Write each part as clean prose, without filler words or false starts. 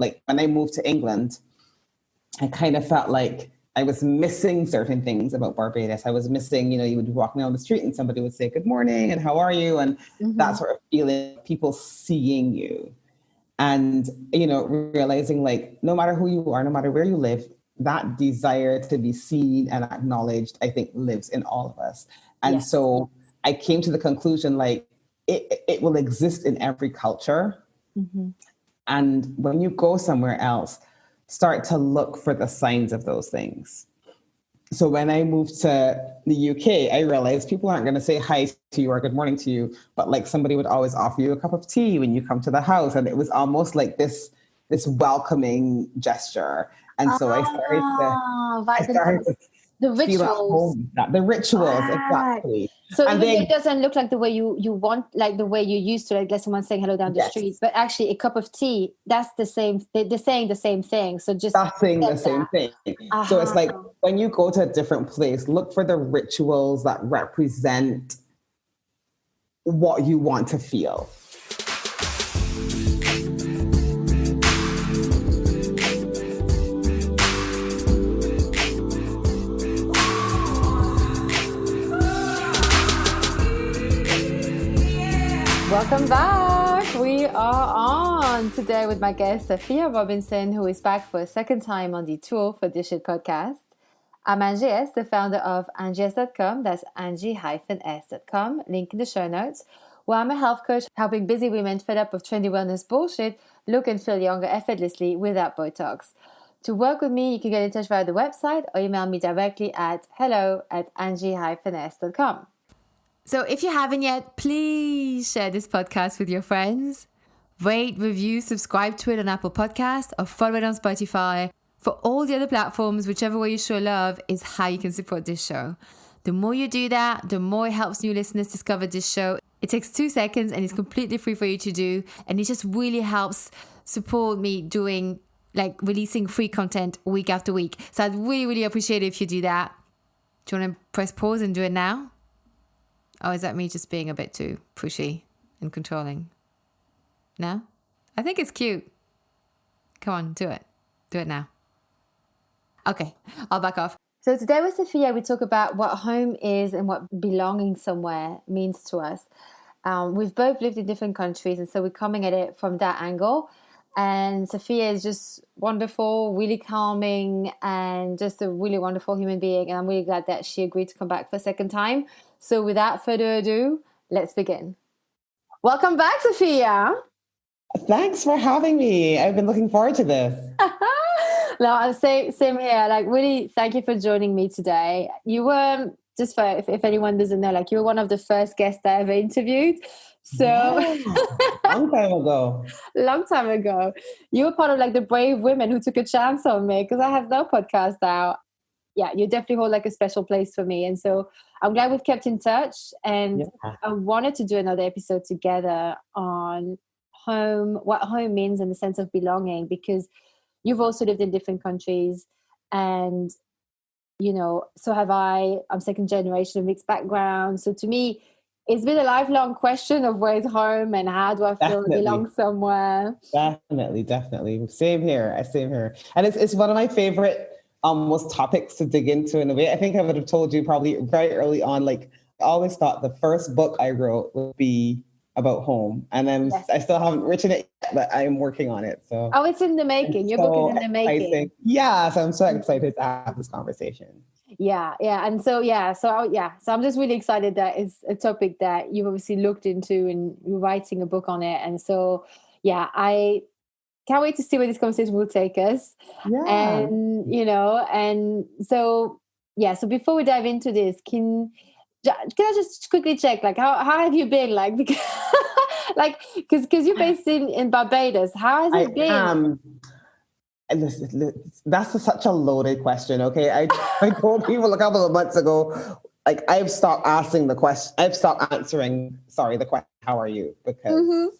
like when I moved to England, I kind of felt like I was missing certain things about Barbados. I was missing, you would be walking down the street and somebody would say, good morning and how are you? And that sort of feeling, people seeing you and, realizing like, no matter who you are, no matter where you live, that desire to be seen and acknowledged, I think lives in all of us. And so I came to the conclusion, like it will exist in every culture. And when you go somewhere else, start to look for the signs of those things. So when I moved to the UK, I realized people aren't going to say hi to you or good morning to you, but like somebody would always offer you a cup of tea when you come to the house. And it was almost like this welcoming gesture. And so I started to the feel at rituals. home. The rituals, exactly. So and even it doesn't look like the way you want, like the way you used to, like let someone saying hello down the street, but actually a cup of tea, that's the same, they're saying the same thing. So just that's saying the same thing. So it's like when you go to a different place, look for the rituals that represent what you want to feel. Welcome back. We are on today with my guest, Safiya Robinson, who is back for a second time on the Tour for This Shit podcast. I'm Angie S., the founder of angies.com. That's Angie-S.com. Link in the show notes. Where I'm a health coach helping busy women fed up with trendy wellness bullshit look and feel younger effortlessly without Botox. To work with me, you can get in touch via the website or email me directly at hello@angie-s.com. So if you haven't yet, please share this podcast with your friends. Rate, review, subscribe to it on Apple Podcasts or follow it on Spotify. For all the other platforms, whichever way you show love is how you can support this show. The more you do that, the more it helps new listeners discover this show. It takes 2 seconds and it's completely free for you to do. And it just really helps support me doing, like, releasing free content week after week. So I'd really, really appreciate it if you do that. Do you want to press pause and do it now? Or is that me just being a bit too pushy and controlling? No? I think it's cute. Come on, do it. Do it now. Okay, I'll back off. So today with Safiya, we talk about what home is and what belonging somewhere means to us. We've both lived in different countries, and so we're coming at it from that angle. And Safiya is just wonderful, really calming, and just a really wonderful human being. And I'm really glad that she agreed to come back for a second time. So without further ado, let's begin. Welcome back, Safiya. Thanks for having me. I've been looking forward to this. No, same here. Like, really, thank you for joining me today. You were, just for if anyone doesn't know, like you were one of the first guests I ever interviewed. So long time ago. You were part of like the brave women who took a chance on me because I have no podcast out. Yeah, you definitely hold like a special place for me. And so I'm glad we've kept in touch. And I wanted to do another episode together on home, what home means in the sense of belonging, because you've also lived in different countries and, so have I. I'm second generation of mixed background. So to me, it's been a lifelong question of where's home and how do I feel to belong somewhere. Definitely. Same here. And it's one of my favorite almost topics to dig into in a way. I think I would have told you probably very early on, like I always thought the first book I wrote would be about home. And then I still haven't written it yet, but I'm working on it. So it's in the making. Your book is in the making. Yeah. So I'm so excited to have this conversation. Yeah. And so I'm just really excited that it's a topic that you've obviously looked into and you're writing a book on it. And so, I can't wait to see where this conversation will take us. Yeah. And so before we dive into this, can I just quickly check, like, how have you been? Like, because you're based in Barbados. How has it been? That's such a loaded question. Okay. I told people a couple of months ago, like I've stopped answering the question, how are you? Because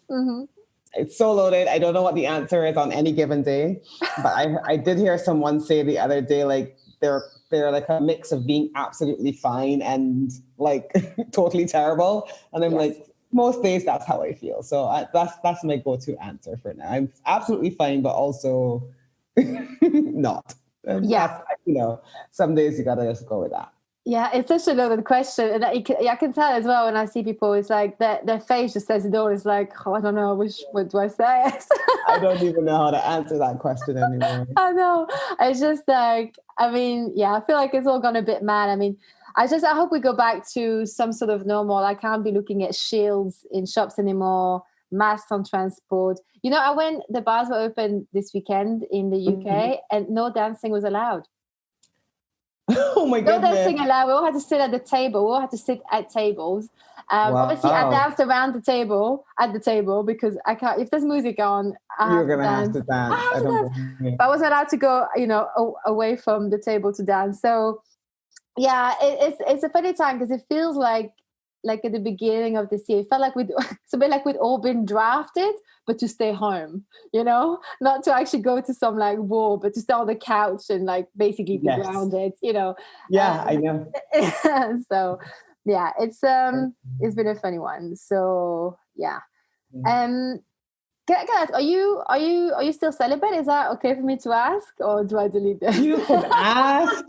it's so loaded. I don't know what the answer is on any given day. But I did hear someone say the other day, like they're like a mix of being absolutely fine and like totally terrible. And I'm like, most days that's how I feel. So that's my go-to answer for now. I'm absolutely fine, but also not. And that's, some days you gotta just go with that. Yeah, it's such a loaded question, and I can tell as well when I see people. It's like their face just says it all. It's like, oh, I don't know, what do I say? I don't even know how to answer that question anymore. I know. It's just like, I feel like it's all gone a bit mad. I hope we go back to some sort of normal. I can't be looking at shields in shops anymore, masks on transport. The bars were open this weekend in the UK, and no dancing was allowed. Oh my goodness. No dancing allowed. We all had to sit at the table. We all had to sit at tables. Wow. Obviously, I danced around the table, because I can't, if there's music on, you're going to have to dance. But I wasn't allowed to go, away from the table to dance. So, yeah, it's a funny time because it feels like at the beginning of this year, it felt like it's a bit like we'd all been drafted, but to stay home, not to actually go to some like war, but to stay on the couch and like basically be grounded, Yeah, I know. So, yeah, it's been a funny one. So, yeah. Can I ask, are you still celibate? Is that okay for me to ask, or do I delete this? You could ask.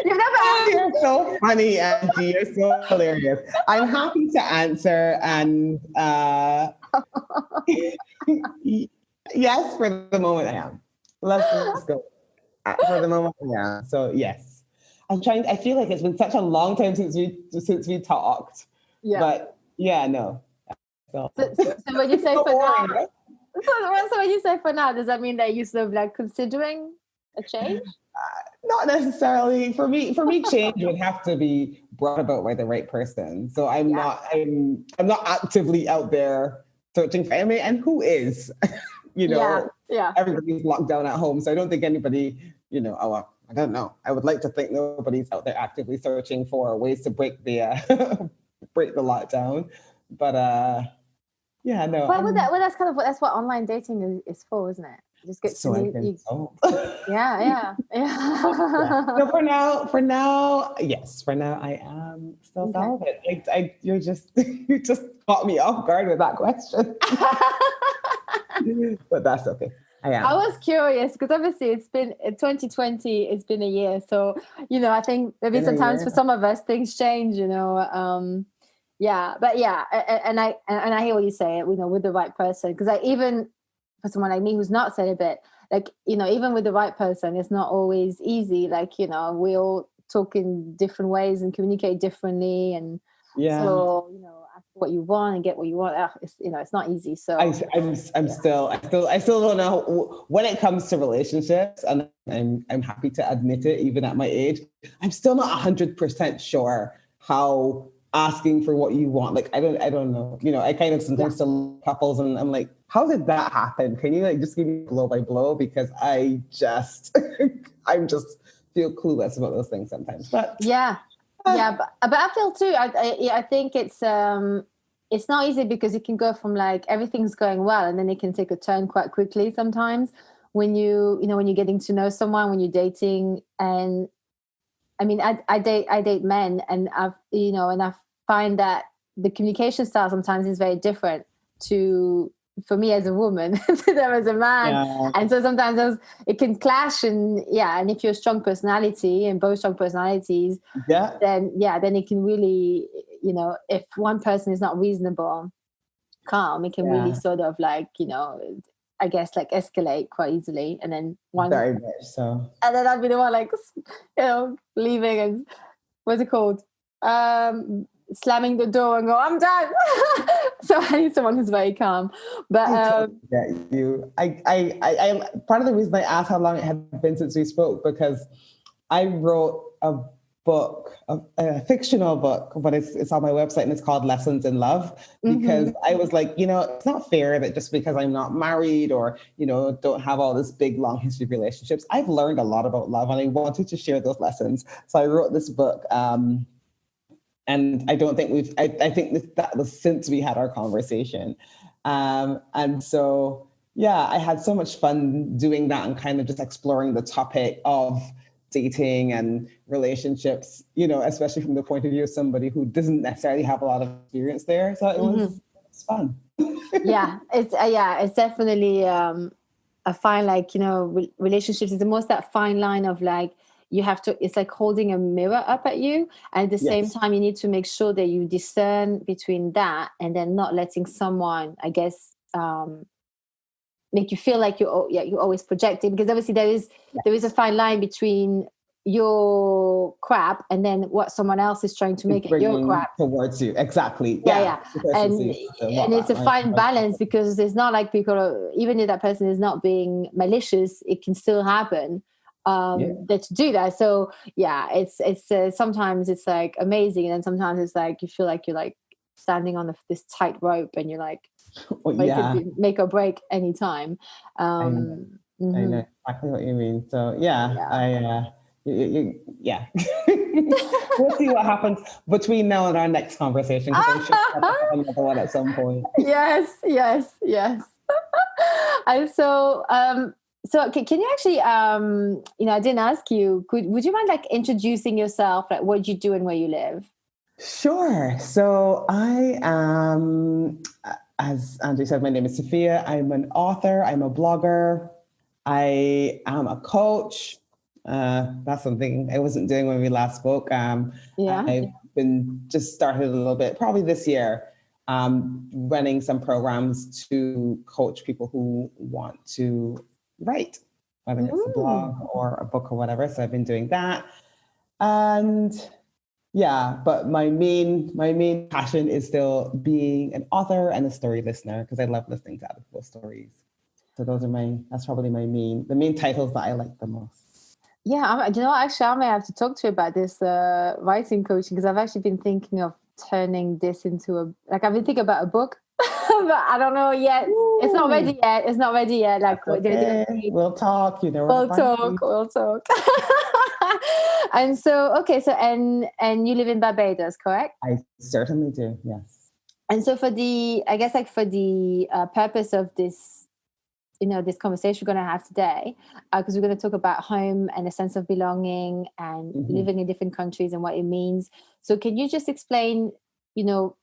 You've never asked. You're so funny, Angie. You're so hilarious. I'm happy to answer, and yes, for the moment I am. Let's go. For the moment, yeah. So yes, I feel like it's been such a long time since we talked. Yeah. But yeah, no. So when you say for now, so when you say for now, does that mean that you're sort of like considering a change? Not necessarily. For me, change would have to be brought about by the right person. So I'm not actively out there searching for anybody. And who is? Everybody's locked down at home. So I don't think anybody, I don't know. I would like to think nobody's out there actively searching for ways to break the break the lockdown. But no. Well, that's what online dating is for, isn't it? Just get to meet you. Yeah. So for now, yes. For now, I am still celibate. You just caught me off guard with that question. But that's okay. I am. I was curious because obviously it's been 2020. It's been a year, so I think maybe sometimes for some of us things change. But and I hear what you say. With the right person, because even for someone like me who's not celibate, even with the right person, it's not always easy. We all talk in different ways and communicate differently, and so ask what you want and get what you want. It's not easy. So I still don't know when it comes to relationships, and I'm happy to admit it. Even at my age, I'm still not 100% sure how asking for what you want. I don't know. I kind of sometimes still couples and I'm like, how did that happen? Can you just give me blow by blow? Because I just feel clueless about those things sometimes. But but I feel too. I think it's not easy because it can go from everything's going well and then it can take a turn quite quickly sometimes when when you're getting to know someone, when you're dating. And I date men, and I find that the communication style sometimes is very different for me as a woman to them as a man, and so sometimes it can clash. And if you're a strong personality and both strong personalities, then it can really, if one person is not reasonable, calm, it can really sort of I guess escalate quite easily, and then one very much so. And then I'd be the one leaving and what's it called? Slamming the door and go, I'm done. So I need someone who's very calm. But I part of the reason I asked how long it had been since we spoke, because I wrote a fictional book, but it's on my website and it's called Lessons in Love, because I was like, it's not fair that just because I'm not married or, don't have all this big, long history of relationships, I've learned a lot about love and I wanted to share those lessons. So I wrote this book. And I don't think I think that was since we had our conversation. And so, I had so much fun doing that and kind of just exploring the topic of dating and relationships, especially from the point of view of somebody who doesn't necessarily have a lot of experience there. So it was fun. It's definitely a fine, relationships is the most that fine line of you have to, it's like holding a mirror up at you, and at the same time you need to make sure that you discern between that and then not letting someone, I guess, make you feel like you're always projecting, because obviously there is a fine line between your crap and then what someone else is trying to make it your crap towards you. Exactly. And it's a fine balance, because it's not like people even if that person is not being malicious, it can still happen that to do that. So it's sometimes it's like amazing, and then sometimes it's like you feel like you're like standing on this tight rope and you're like it could make or break anytime. I know exactly what you mean. So we'll see what happens between now and our next conversation, because I'm sure we'll have another one at some point. Yes. And so can you actually I didn't ask you, would you mind introducing yourself, what you do and where you live? Sure. So I am, as Andrew said, my name is Safiya. I'm an author. I'm a blogger. I am a coach. That's something I wasn't doing when we last spoke. I've been just started a little bit, probably this year, running some programs to coach people who want to write, whether it's a blog or a book or whatever. So I've been doing that. And but my main passion is still being an author and a story listener, because I love listening to other people's stories. So that's probably the main titles that I like the most. Yeah, actually, I may have to talk to you about this writing coaching, because I've actually been thinking of turning this into I've been thinking about a book, but I don't know yet. Ooh. It's not ready yet. We'll talk. We'll talk. And so, and you live in Barbados, correct? I certainly do. Yes. And so for the purpose of this, this conversation we're going to have today, because we're going to talk about home and a sense of belonging and living in different countries and what it means. So can you just explain, for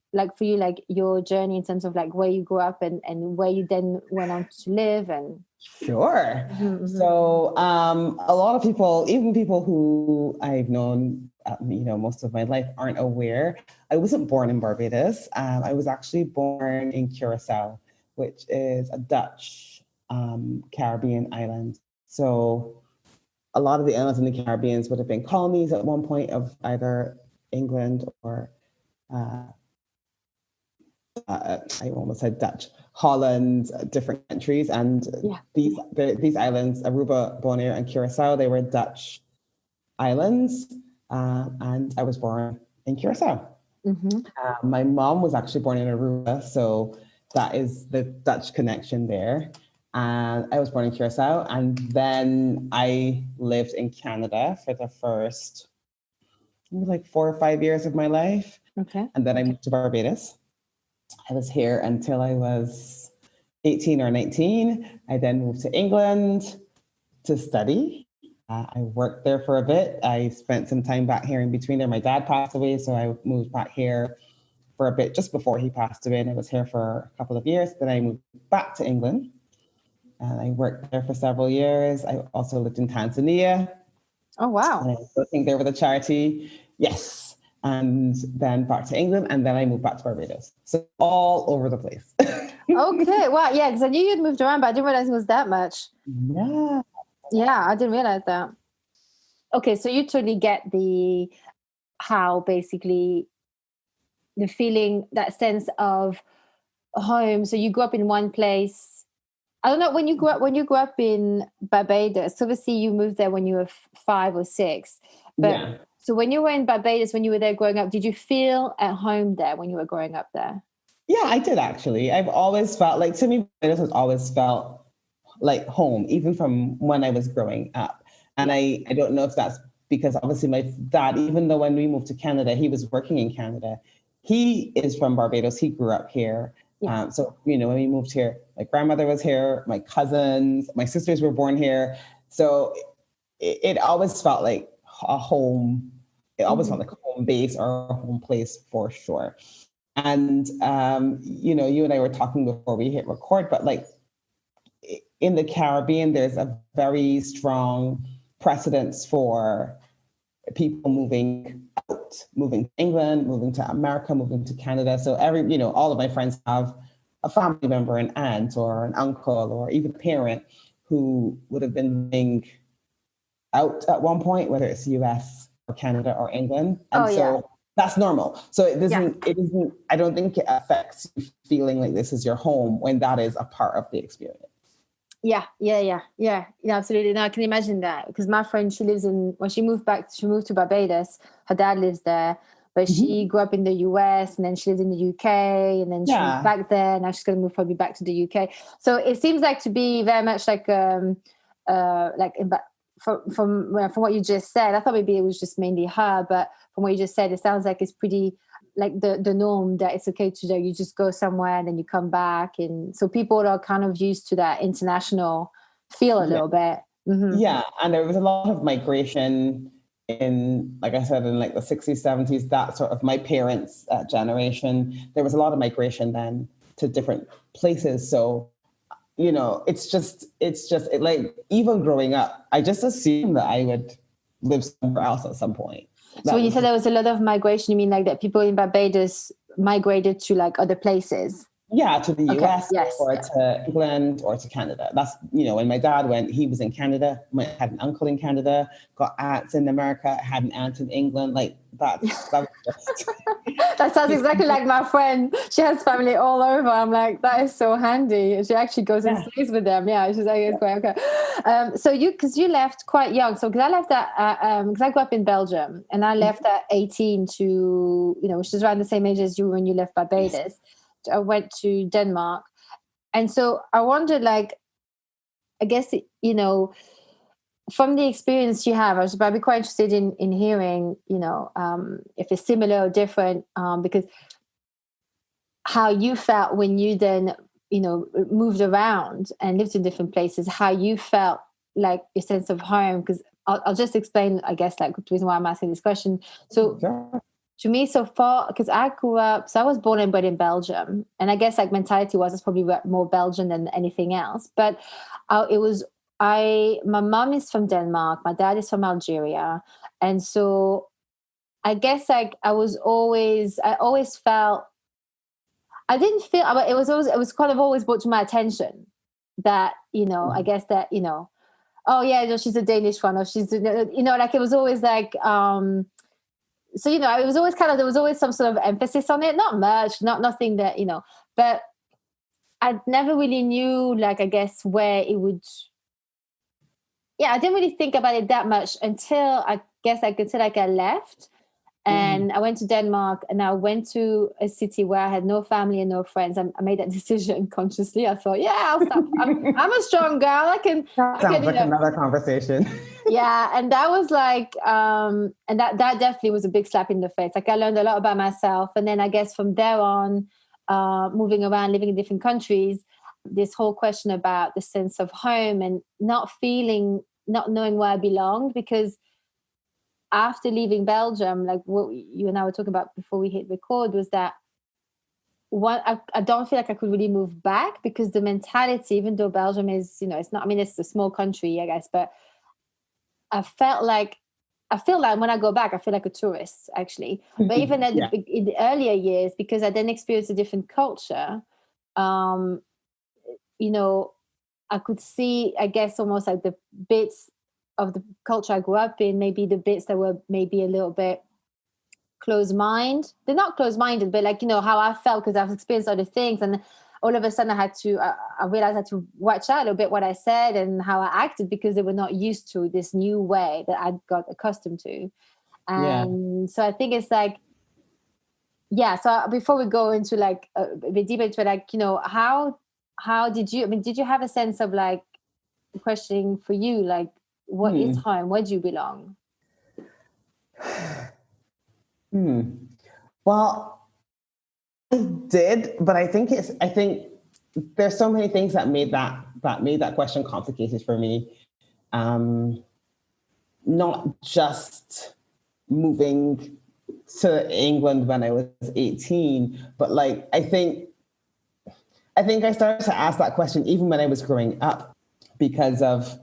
you, your journey in terms of where you grew up and where you then went on to live? And Sure. So a lot of people, even people who I've known, most of my life, aren't aware. I wasn't born in Barbados. I was actually born in Curacao, which is a Dutch Caribbean island. So a lot of the islands in the Caribbean would have been colonies at one point of either England or I almost said Dutch, Holland, different countries. And these islands, Aruba, Bonaire, and Curacao, they were Dutch islands. And I was born in Curacao. My mom was actually born in Aruba, so that is the Dutch connection there. And I was born in Curacao, and then I lived in Canada for the first 4 or 5 years of my life. Okay. And then I moved to Barbados. I was here until I was 18 or 19. I then moved to England to study. I worked there for a bit. I spent some time back here in between there. My dad passed away, so I moved back here for a bit just before he passed away, and I was here for a couple of years. Then I moved back to England, and I worked there for several years. I also lived in Tanzania. Oh, wow. And I was working there with a charity. Yes. And then back to England, and then I moved back to Barbados. So all over the place. Okay. Wow. Yeah, because I knew you'd moved around, but I didn't realize it was that much. Yeah. Yeah, I didn't realize that. Okay, so you totally get how basically the feeling, that sense of home. So you grew up in one place. I don't know, when you grew up in Barbados, obviously you moved there when you were 5 or 6. But so when you were in Barbados, when you were there growing up, did you feel at home there when you were growing up there? Yeah, I did actually. I've always felt to me, Barbados has always felt like home, even from when I was growing up. And I don't know if that's because obviously my dad, even though when we moved to Canada, he was working in Canada, he is from Barbados. He grew up here. Yeah. So, when we moved here, my grandmother was here, my cousins, my sisters were born here. So it always felt like a home. It always felt like a home base or a home place for sure. And, you know, you and I were talking before we hit record, but like in the Caribbean, there's a very strong precedence for people moving out, moving to England, moving to America, moving to Canada. So you know, all of my friends have a family member, an aunt or an uncle or even a parent who would have been moving out at one point, whether it's US or Canada or England. And that's normal. So it isn't, I don't think it affects you feeling like this is your home when that is a part of the experience. Yeah, absolutely. No, I can imagine that, because my friend, she moved to Barbados. Her dad lives there, but she grew up in the US, and then she lived in the UK, and then she moved back there. Now she's going to move probably back to the UK. So it seems like to be very much like from what you just said. I thought maybe it was just mainly her, but from what you just said, it sounds like it's pretty like the norm, that it's okay to you just go somewhere and then you come back. And so people are kind of used to that international feel a little bit. Mm-hmm. Yeah. And there was a lot of migration in, like I said, in like the 60s, 70s, that sort of my parents' generation. There was a lot of migration then to different places. So, you know, it's like, even growing up, I just assumed that I would live somewhere else at some point. So when you said there was a lot of migration, you mean like that people in Barbados migrated to like other places? Yeah, to the US or to England or to Canada. That's, you know, when my dad went, he was in Canada. I had an uncle in Canada, got aunts in America, had an aunt in England. Like that was just... That sounds exactly like my friend. She has family all over. I'm like, that is so handy. She actually goes and stays with them. Yeah, she's like, it's quite okay. So because you left quite young. So because I left because I grew up in Belgium, and I left at 18 to, you know, which is around the same age as you when you left Barbados. I went to Denmark. And so I wondered, like, I guess, you know, from the experience you have, I'd be quite interested in hearing, you know, if it's similar or different, because how you felt when you then, you know, moved around and lived in different places, how you felt like your sense of home. Because I'll just explain, I guess, like the reason why I'm asking this question. So to me, so far, because I grew up, so I was born and bred in Belgium, and I guess like mentality was, it's probably more Belgian than anything else. But my mom is from Denmark, my dad is from Algeria, and so I guess like I always felt, I didn't feel, but it was kind of always brought to my attention that, you know, I guess that, you know, oh yeah, she's a Danish one, or she's, you know, like it was always like. So, you know, it was always there was always some sort of emphasis on it, not much, nothing that, you know, but I never really knew, like, I guess where it would, I didn't really think about it that much until I left. And I went to Denmark, and I went to a city where I had no family and no friends. I made that decision consciously. I thought, I'll stop. I'm a strong girl. I can. Sounds like another conversation. Yeah, and that was like, and that definitely was a big slap in the face. Like I learned a lot about myself, and then I guess from there on, moving around, living in different countries, this whole question about the sense of home and not knowing where I belonged, because after leaving Belgium, like what you and I were talking about before we hit record, was that I don't feel like I could really move back, because the mentality, even though Belgium is, you know, it's not, I mean, it's a small country, I guess, but I feel like when I go back, I feel like a tourist, actually. But even in the earlier years, because I then experienced a different culture, you know, I could see, I guess, almost like the bits of the culture I grew up in, maybe the bits that were maybe a little bit closed-minded. They're not closed-minded, but like, you know, how I felt, because I've experienced other things, and all of a sudden I realized I had to watch out a little bit what I said and how I acted, because they were not used to this new way that I'd got accustomed to. And so I think it's like, so before we go into like a bit deeper into it, like, you know, how did you have a sense of like questioning for you, like, what is home? Where do you belong? Well, I did, but I think there's so many things that made that question complicated for me. not just moving to England when I was 18, but like, I think I started to ask that question even when I was growing up, because of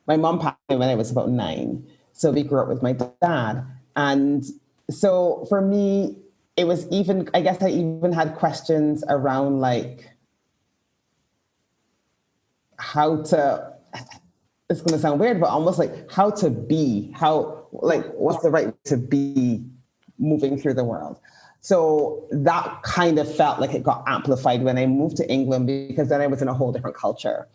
my mom passed away when I was about 9. So we grew up with my dad. And so for me, it was even, I guess I even had questions around like how to, it's going to sound weird, but almost like how to be, what's the right way to be moving through the world. So that kind of felt like it got amplified when I moved to England, because then I was in a whole different culture.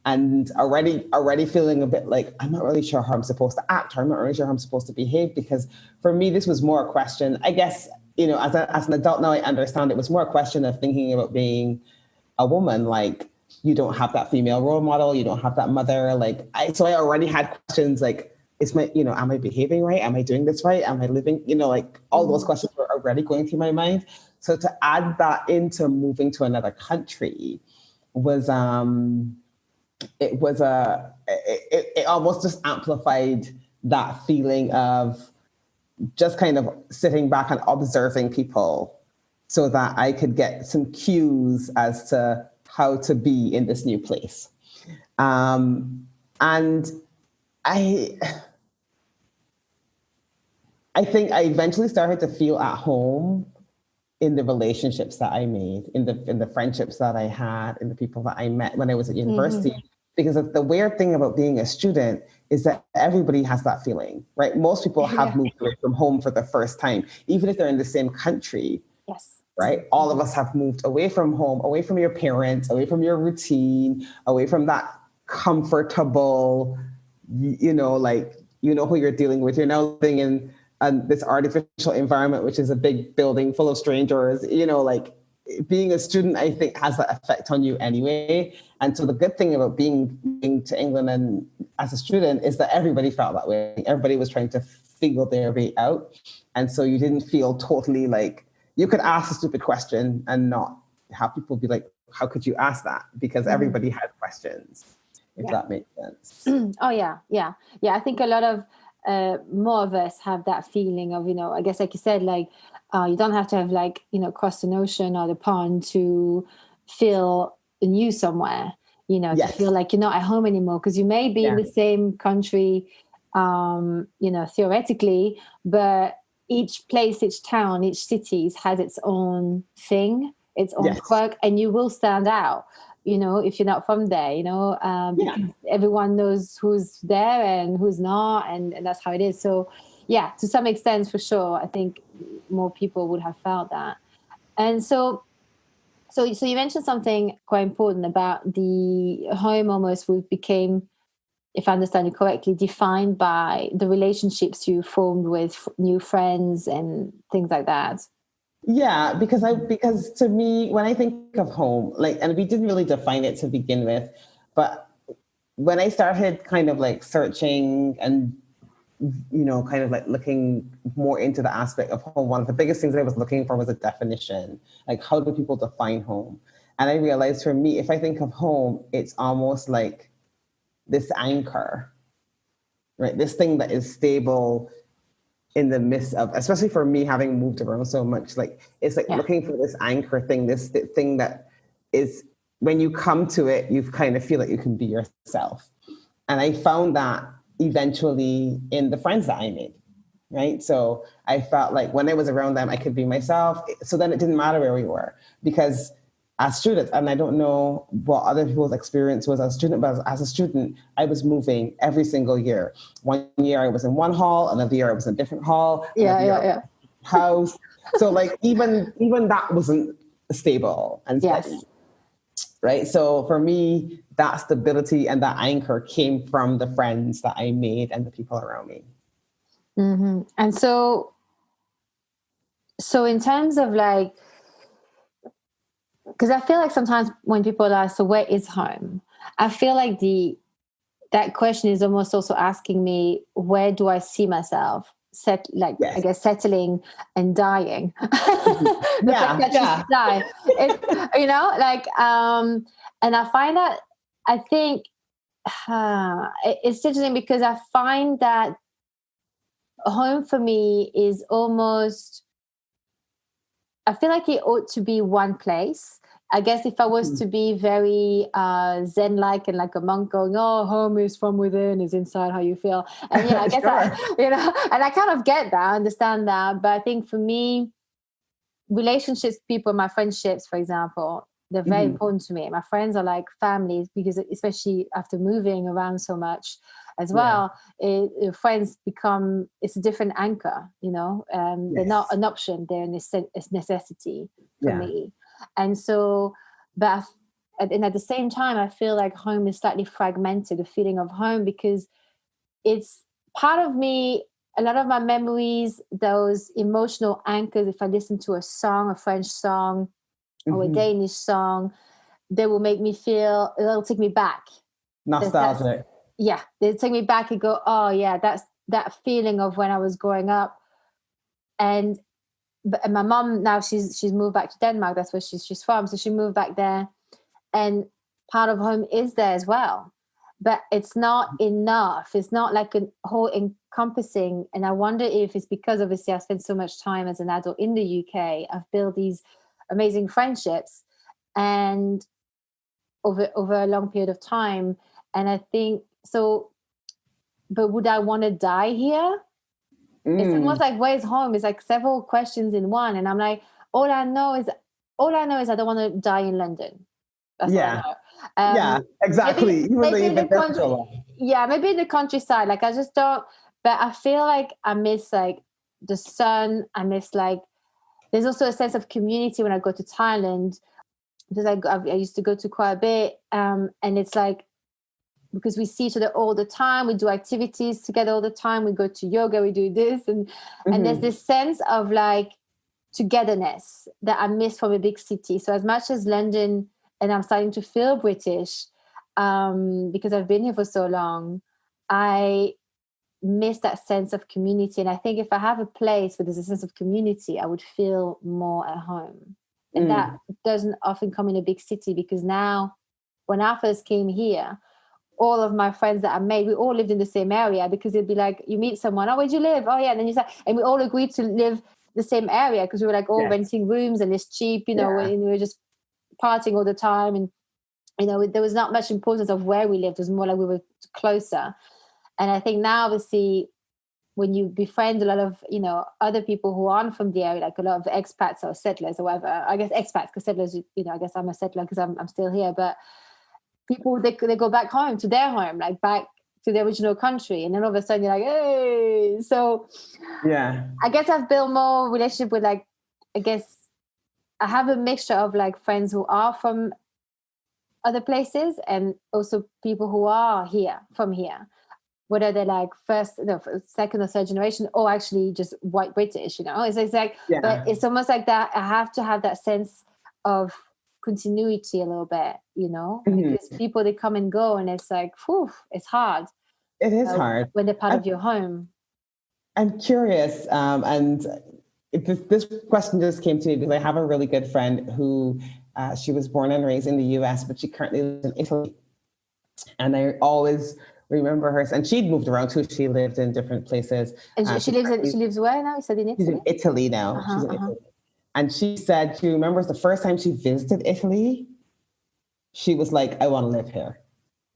And already feeling a bit like, I'm not really sure how I'm supposed to act, or I'm not really sure how I'm supposed to behave, because for me, this was more a question, I guess, as an adult now, I understand it was more a question of thinking about being a woman. Like, you don't have that female role model, you don't have that mother. So I already had questions like, am I behaving right? Am I doing this right? Am I living, like all those questions were already going through my mind. So to add that into moving to another country was, it almost just amplified that feeling of just kind of sitting back and observing people so that I could get some cues as to how to be in this new place. And I think I eventually started to feel at home in the relationships that I made, in the friendships that I had, in the people that I met when I was at university. Mm-hmm. Because the weird thing about being a student is that everybody has that feeling, right? Most people have moved away from home for the first time, even if they're in the same country. Yes. Right? All of us have moved away from home, away from your parents, away from your routine, away from that comfortable, who you're dealing with. You're now living in this artificial environment, which is a big building full of strangers. Being a student, I think, has that effect on you anyway. And so the good thing about being to England and as a student is that everybody felt that way. Everybody was trying to figure their way out. And so you didn't feel totally like, you could ask a stupid question and not have people be like, how could you ask that? Because everybody had questions, if that makes sense. Oh, yeah. I think a lot of more of us have that feeling of, I guess, like you said, like, you don't have to have crossed an ocean or the pond to feel new somewhere, to feel like you're not at home anymore, because you may be in the same country, theoretically, but each place, each town, each city has its own thing, its own quirk, and you will stand out, if you're not from there, because everyone knows who's there and who's not, and that's how it is. So, to some extent, for sure, I think more people would have felt that. And so you mentioned something quite important about the home almost became, if I understand you correctly, defined by the relationships you formed with new friends and things like that. Yeah, because to me, when I think of home, and we didn't really define it to begin with, but when I started kind of searching and, kind of looking more into the aspect of home, one of the biggest things that I was looking for was a definition. How do people define home? And I realized for me, if I think of home, it's almost like this anchor, right? This thing that is stable in the midst of, especially for me, having moved around so much, it's looking for this anchor thing, this thing that is, when you come to it, you kind of feel like you can be yourself. And I found that eventually in the friends that I made, right? So I felt like when I was around them, I could be myself. So then it didn't matter where we were, because as students, and I don't know what other people's experience was as a student, but as a student, I was moving every single year. One year I was in one hall, another year I was in a different hall, house. So even that wasn't stable and steady, right? So for me, that stability and that anchor came from the friends that I made and the people around me. Mm-hmm. And so in terms of because I feel like sometimes when people ask, so where is home? I feel like that question is almost also asking me, where do I see myself? I guess settling and dying. Die. And I find that, I think it's interesting because I find that home for me is almost, I feel like it ought to be one place. I guess if I was to be very Zen-like and like a monk going, oh, home is from within, is inside how you feel. And I guess, Sure. and I kind of get that, I understand that. But I think for me, relationships, people, my friendships, for example, they're very important to me. My friends are like family, because especially after moving around so much as well, friends become, it's a different anchor, they're not an option, they're a necessity for me. And so, and at the same time, I feel like home is slightly fragmented, the feeling of home, because it's part of me. A lot of my memories, those emotional anchors, if I listen to a song, a French song or a Danish song, they will make me feel, it'll take me back. Nostalgic. They'll take me back and go, oh yeah, that's that feeling of when I was growing up. And my mom now, she's moved back to Denmark. That's where she's from. So she moved back there, and part of home is there as well. But it's not enough. It's not like a whole encompassing. And I wonder if it's because obviously I spent so much time as an adult in the UK. I've built these amazing friendships and over a long period of time. And I think so, but would I want to die here? It's almost like, where's home? It's like several questions in one. And I'm like, all I know is I don't want to die in London. That's what I know. Exactly. Maybe in the country. Yeah, maybe in the countryside. Like I just don't. But I feel like I miss like the sun. I miss like. There's also a sense of community when I go to Thailand, because I used to go to quite a bit, and it's like, because we see each other all the time, we do activities together all the time. We go to yoga, we do this, and there's this sense of like togetherness that I miss from a big city. So as much as London, and I'm starting to feel British because I've been here for so long, I miss that sense of community. And I think if I have a place where there's a sense of community, I would feel more at home. And that doesn't often come in a big city, because now when I first came here, all of my friends that I made, we all lived in the same area, because it'd be like, you meet someone, oh, where'd you live? Oh yeah. And then you say, and we all agreed to live the same area, because we were like all renting rooms, and it's cheap, and we were just partying all the time. And, there was not much importance of where we lived. It was more like we were closer. And I think now, obviously, when you befriend a lot of, other people who aren't from the area, like a lot of expats or settlers or whatever, I guess expats, because settlers, I guess I'm a settler because I'm still here, but people, they go back home to their home, like back to the original country. And then all of a sudden you're like, hey. So I guess I've built more relationship with, like, I guess I have a mixture of like friends who are from other places, and also people who are from here, whether they're like second or third generation, or actually just white British, it's like, but it's almost like that. I have to have that sense of continuity a little bit, because people, they come and go, and it's like, whew, it's hard. It is hard when they're part of your home. I'm curious, and this question just came to me because I have a really good friend who she was born and raised in the US, but she currently lives in Italy. And I always remember her, and she'd moved around too. She lived in different places. And she lives where now? You said in Italy? She's in Italy now. She's in Italy. And she said she remembers the first time she visited Italy, she was like, I want to live here.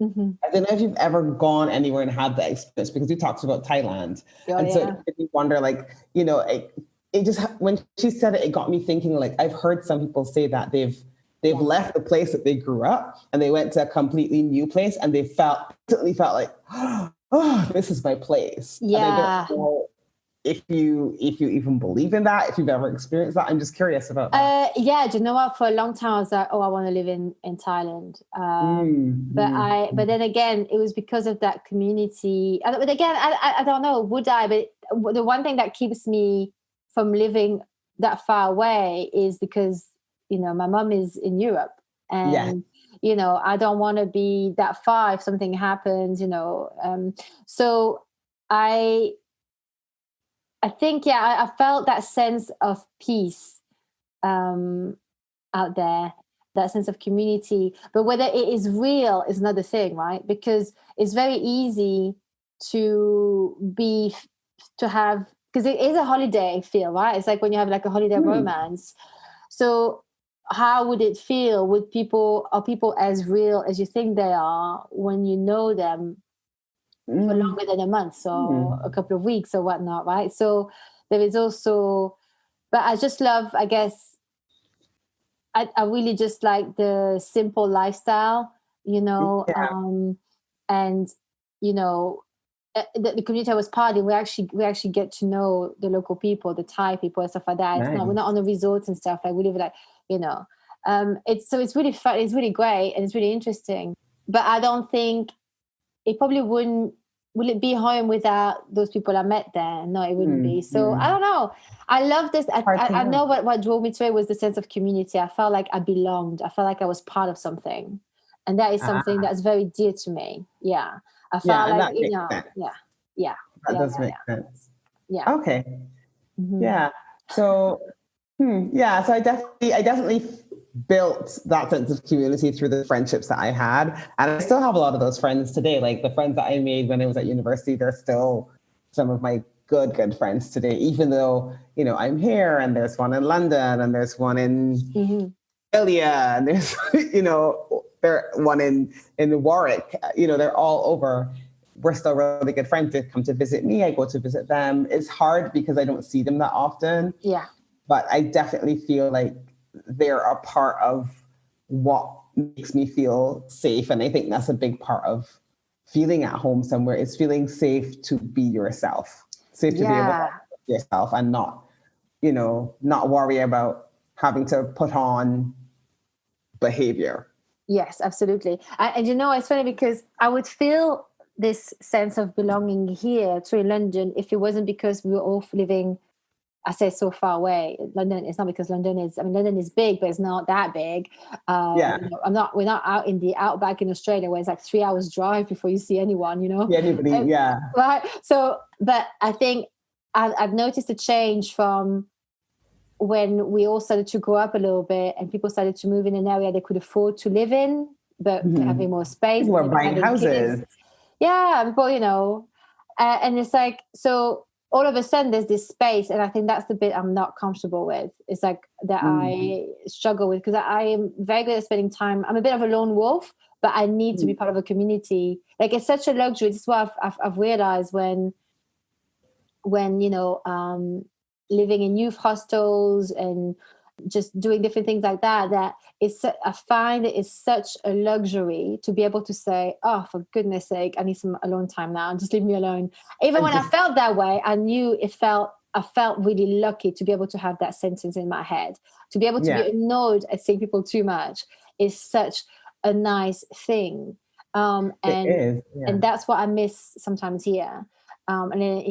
I don't know if you've ever gone anywhere and had that experience, because we talked about Thailand. So it made me wonder, like, it just, when she said it, it got me thinking, like, I've heard some people say that they've left the place that they grew up and they went to a completely new place, and they instantly felt like, oh, this is my place. Yeah. And I don't know if you even believe in that, if you've ever experienced that. I'm just curious about that. Do you know what? For a long time I was like, oh, I want to live in Thailand. But then again, it was because of that community. But again, I don't know, would I? But the one thing that keeps me from living that far away is because, my mom is in Europe, and I don't want to be that far if something happens, so I think, I felt that sense of peace out there that sense of community. But whether it is real is another thing, right? Because it's very easy to have, because it is a holiday feel, right? It's like when you have like a holiday romance. So how would it feel? Are people as real as you think they are when you know them for longer than a month or a couple of weeks or whatnot, right? So there is also, but I just love, I guess, I really just like the simple lifestyle, and the community I was part of, we actually get to know the local people, the Thai people and stuff like that. It's we're not on the resorts and stuff. Like we live like, it's really fun. It's really great and it's really interesting. But I don't think it probably wouldn't. Will it be home without those people I met there? No, it wouldn't be. So I don't know. I love this. I know what drove me to it was the sense of community. I felt like I belonged. I felt like I was part of something. And that is something that's very dear to me. Yeah. I felt like, yeah. That does make sense. Yeah. Okay. Yeah. So, so I definitely built that sense of community through the friendships that I had. And I still have a lot of those friends today. Like the friends that I made when I was at university, they're still some of my good friends today, even though, I'm here and there's one in London and there's one in Australia and there's, there one in Warwick, they're all over. We're still really good friends. They come to visit me. I go to visit them. It's hard because I don't see them that often. Yeah. But I definitely feel like they're a part of what makes me feel safe. And I think that's a big part of feeling at home somewhere, is feeling safe to be yourself, safe to be able to be yourself and not worry about having to put on behavior. Yes, absolutely. And it's funny because I would feel this sense of belonging here to London if it wasn't because we were all living, I say, so far away. London, it's not because London is big, but it's not that big. We're not out in the outback in Australia where it's like 3 hours drive before you see anyone, Yeah, anybody, Right. So, but I think I've noticed a change from when we all started to grow up a little bit and people started to move in an area they could afford to live in, but having more space. People were buying houses. Kids. Yeah, people, and it's like, so all of a sudden there's this space, and I think that's the bit I'm not comfortable with. It's like that I struggle with, because I am very good at spending time. I'm a bit of a lone wolf, but I need to be part of a community. Like, it's such a luxury. This is what I've realized when living in youth hostels and just doing different things like that, I find it is such a luxury to be able to say, oh, for goodness sake, I need some alone time now, just leave me alone. Even when I felt that way, I felt really lucky to be able to have that sentence in my head. To be able to be annoyed at seeing people too much is such a nice thing. And that's what I miss sometimes here. And then,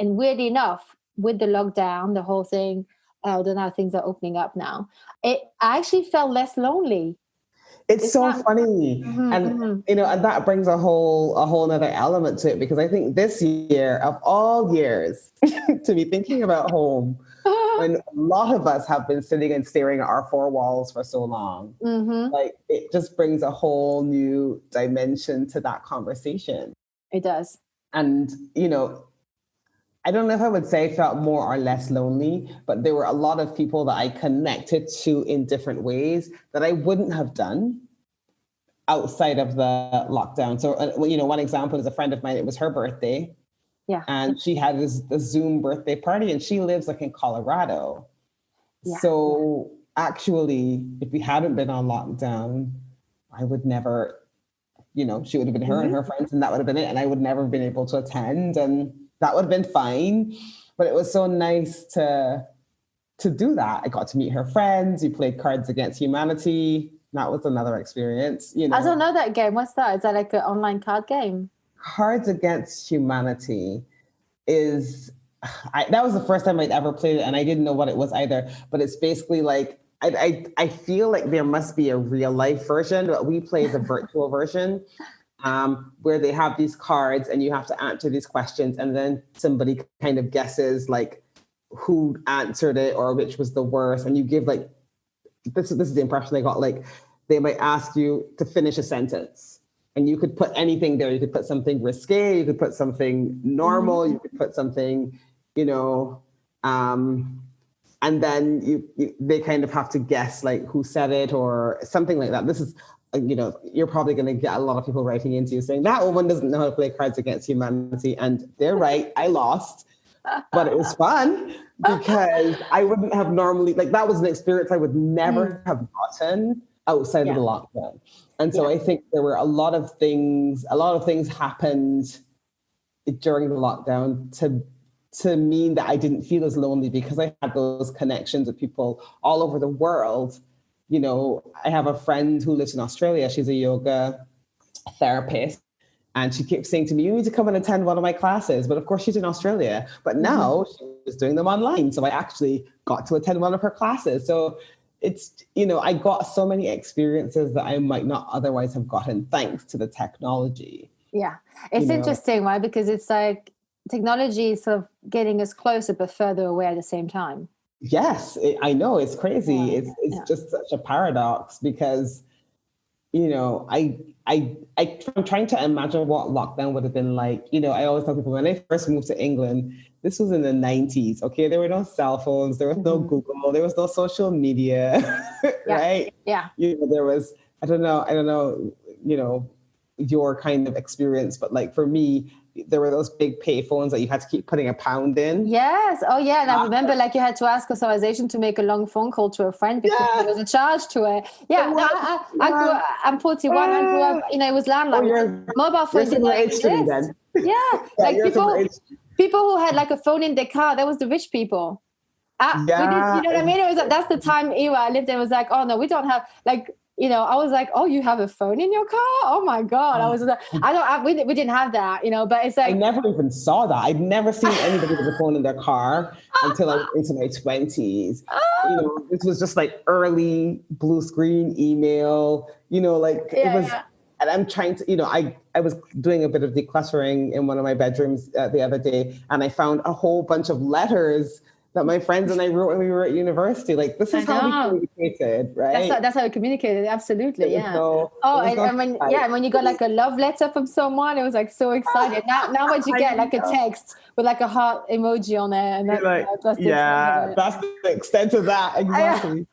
and weirdly enough, with the lockdown, the whole thing, I don't know how things are opening up now, I actually felt less lonely. It's so funny. And that brings a whole nother element to it, because I think this year of all years to be thinking about home when a lot of us have been sitting and staring at our four walls for so long, like, it just brings a whole new dimension to that conversation. It does. And, I don't know if I would say felt more or less lonely, but there were a lot of people that I connected to in different ways that I wouldn't have done outside of the lockdown. So, one example is a friend of mine, it was her birthday. Yeah. And she had this Zoom birthday party, and she lives like in Colorado. Yeah. So actually, if we hadn't been on lockdown, I would never, she would have been her and her friends, and that would have been it. And I would never have been able to attend, and that would have been fine. But it was so nice to do that. I got to meet her friends. We played Cards Against Humanity. That was another experience. I don't know that game. What's that? Is that like an online card game? Cards Against Humanity is, that was the first time I'd ever played it, and I didn't know what it was either. But it's basically like, I feel like there must be a real life version, but we play the virtual version. Where they have these cards and you have to answer these questions, and then somebody kind of guesses like who answered it or which was the worst, and you give like this is the impression I got, like they might ask you to finish a sentence and you could put anything there. You could put something risque, you could put something normal, you could put something, and then they kind of have to guess like who said it or something like that. This is, you're probably going to get a lot of people writing into you saying that woman doesn't know how to play Cards Against Humanity. And they're right, I lost, but it was fun because I wouldn't have normally, like that was an experience I would never have gotten outside of the lockdown. And so I think there were a lot of things happened during the lockdown to mean that I didn't feel as lonely because I had those connections with people all over the world. I have a friend who lives in Australia. She's a yoga therapist. And she kept saying to me, you need to come and attend one of my classes. But of course, she's in Australia. But now she was doing them online. So I actually got to attend one of her classes. So it's, I got so many experiences that I might not otherwise have gotten thanks to the technology. Yeah. It's interesting, right? Because it's like technology is sort of getting us closer but further away at the same time. Yes, I know. It's crazy. It's just such a paradox because, I'm trying to imagine what lockdown would have been like. I always tell people when I first moved to England, this was in the 90s. Okay, there were no cell phones, there was no Google, there was no social media, right? Yeah. There was, I don't know, your kind of experience, but like for me, there were those big pay phones that you had to keep putting £1 in. Yes. Oh, yeah. And I remember like you had to ask authorization to make a long phone call to a friend because there was a charge to it. Yeah. No, I'm 41. I grew up, it was landline. Mobile phones didn't exist. Yeah. Like people who had like a phone in their car, that was the rich people. You know what I mean? It was like, that's the time era I lived in. It was like, oh no, we don't have like, I was like, oh, you have a phone in your car? Oh my God. I was like, we didn't have that, but it's like. I never even saw that. I'd never seen anybody with a phone in their car until I was into my 20s. This was just like early blue screen email, it was, and I'm trying to, I was doing a bit of decluttering in one of my bedrooms the other day, and I found a whole bunch of letters that my friends and I wrote when we were at university. Like, this is how we communicated, right? That's how we communicated. Absolutely, yeah. When you got like a love letter from someone, it was like so exciting. Now when you get like a text with like a heart emoji on it, and that's that's the extent of that. Exactly.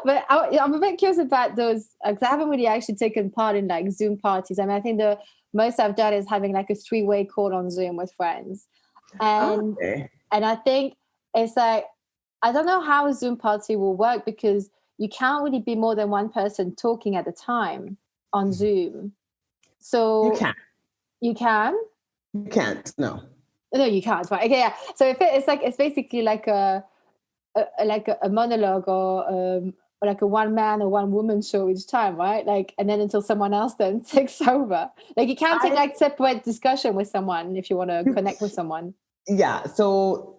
But I'm a bit curious about those, because I haven't really actually taken part in like Zoom parties. I mean, I think the most I've done is having like a 3-way call on Zoom with friends. And I think it's like, I don't know how a Zoom party will work because you can't really be more than one person talking at a time on Zoom. So you can. You can? You can't, no. No, you can't. Right. Okay, yeah. So it's basically like a monologue or like a one man or one woman show each time, right? Like, and then until someone else then takes over. Like, you can't take like separate discussion with someone if you want to connect with someone. Yeah. So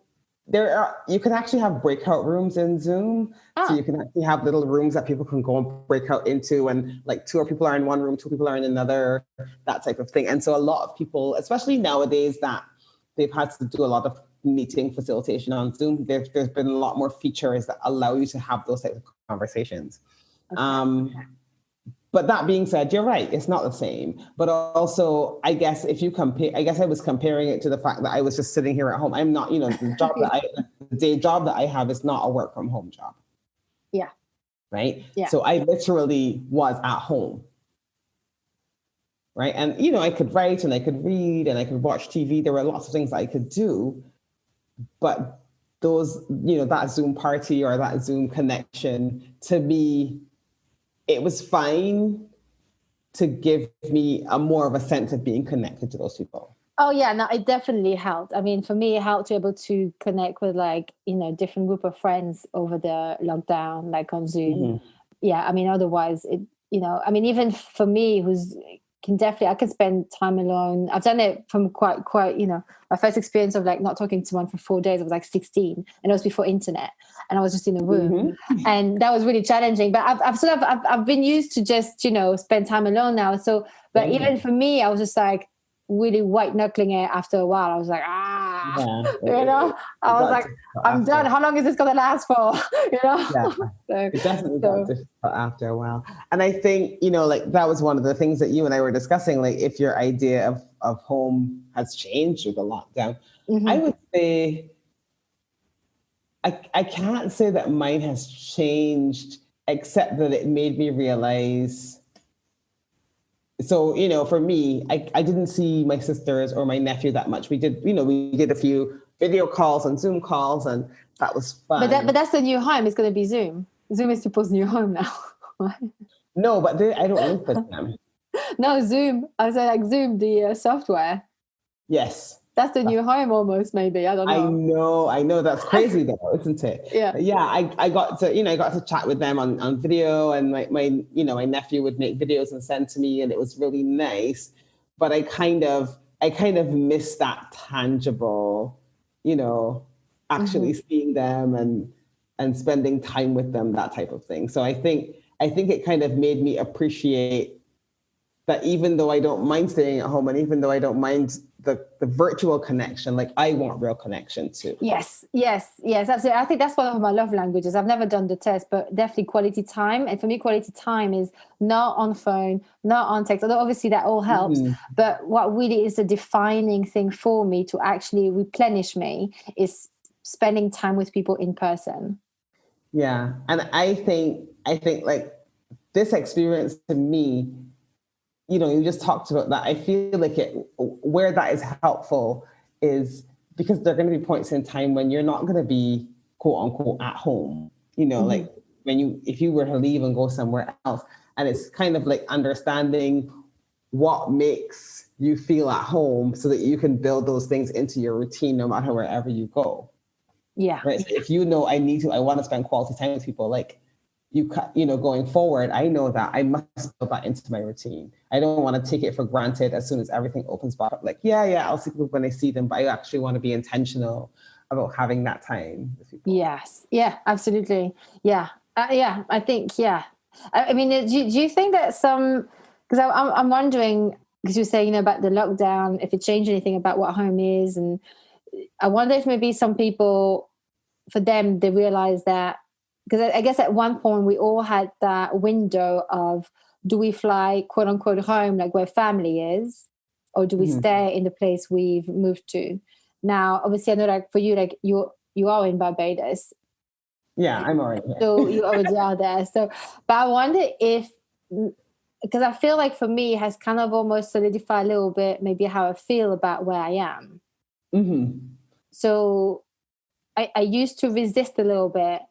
you can actually have breakout rooms in Zoom. So you can actually have little rooms that people can go and break out into, and like 2 people are in one room, 2 people are in another, that type of thing. And so a lot of people, especially nowadays that they've had to do a lot of meeting facilitation on Zoom, there's been a lot more features that allow you to have those types of conversations. Okay. But that being said, you're right, it's not the same. But also, I guess if you compare, I guess I was comparing it to the fact that I was just sitting here at home. I'm not, the day job that I have is not a work from home job. Yeah. Right? Yeah. So I literally was at home. Right. And, I could write and I could read and I could watch TV. There were lots of things I could do. But those, that Zoom party or that Zoom connection, to me, it was fine to give me a more of a sense of being connected to those people. Oh, yeah. No, it definitely helped. I mean, for me, it helped to be able to connect with different group of friends over the lockdown, like on Zoom. Mm-hmm. Yeah. I mean, otherwise, even for me, I can spend time alone. I've done it from quite, my first experience of like not talking to someone for 4 days. I was like 16 and it was before internet and I was just in a room and that was really challenging. But I've been used to just, spend time alone now. So, but even for me, I was just like, really white knuckling it after a while. I was like, I was like, I'm done. How long is this going to last for? It definitely got difficult after a while. And I think, like that was one of the things that you and I were discussing, like if your idea of home has changed with the lockdown. I would say, I can't say that mine has changed, except that it made me realize. So, for me, I didn't see my sisters or my nephew that much. We did a few video calls and Zoom calls, and that was fun. But that's the new home. It's going to be Zoom. Zoom is supposed new home now. No, but I don't live with them. No, Zoom. I said like Zoom, the software. Yes. That's the new home almost, maybe. I don't know. I know. That's crazy though, isn't it? Yeah. Yeah. I got to chat with them on video, and my nephew would make videos and send to me, and it was really nice. But I kind of miss that tangible, actually seeing them and spending time with them, that type of thing. So I think it kind of made me appreciate that even though I don't mind staying at home, and even though I don't mind the virtual connection, like I want real connection too. Yes, absolutely. I think that's one of my love languages. I've never done the test, but definitely quality time. And for me, quality time is not on phone, not on text, although obviously that all helps. But what really is a defining thing for me to actually replenish me is spending time with people in person. Yeah. And I think like this experience to me, you just talked about that. I feel like where that is helpful is because there are going to be points in time when you're not going to be quote unquote at home, like if you were to leave and go somewhere else, and it's kind of like understanding what makes you feel at home so that you can build those things into your routine no matter wherever you go. Yeah. Right. So if I want to spend quality time with people, like going forward, I know that I must build that into my routine. I don't want to take it for granted as soon as everything opens back up. Like, I'll see people when I see them, but I actually want to be intentional about having that time with people. Yes. Yeah, absolutely. Yeah. I think, I mean, do you think that because I'm wondering, because you say, about the lockdown, if it changed anything about what home is. And I wonder if maybe some people, for them, they realize that, because I guess at one point we all had that window of, do we fly quote unquote home, like where family is, or do we stay in the place we've moved to? Now, obviously, I know like for you, like you are in Barbados. Yeah, I'm already here. So you already are there. So, but I wonder if, because I feel like for me, it has kind of almost solidified a little bit, maybe how I feel about where I am. So I used to resist a little bit,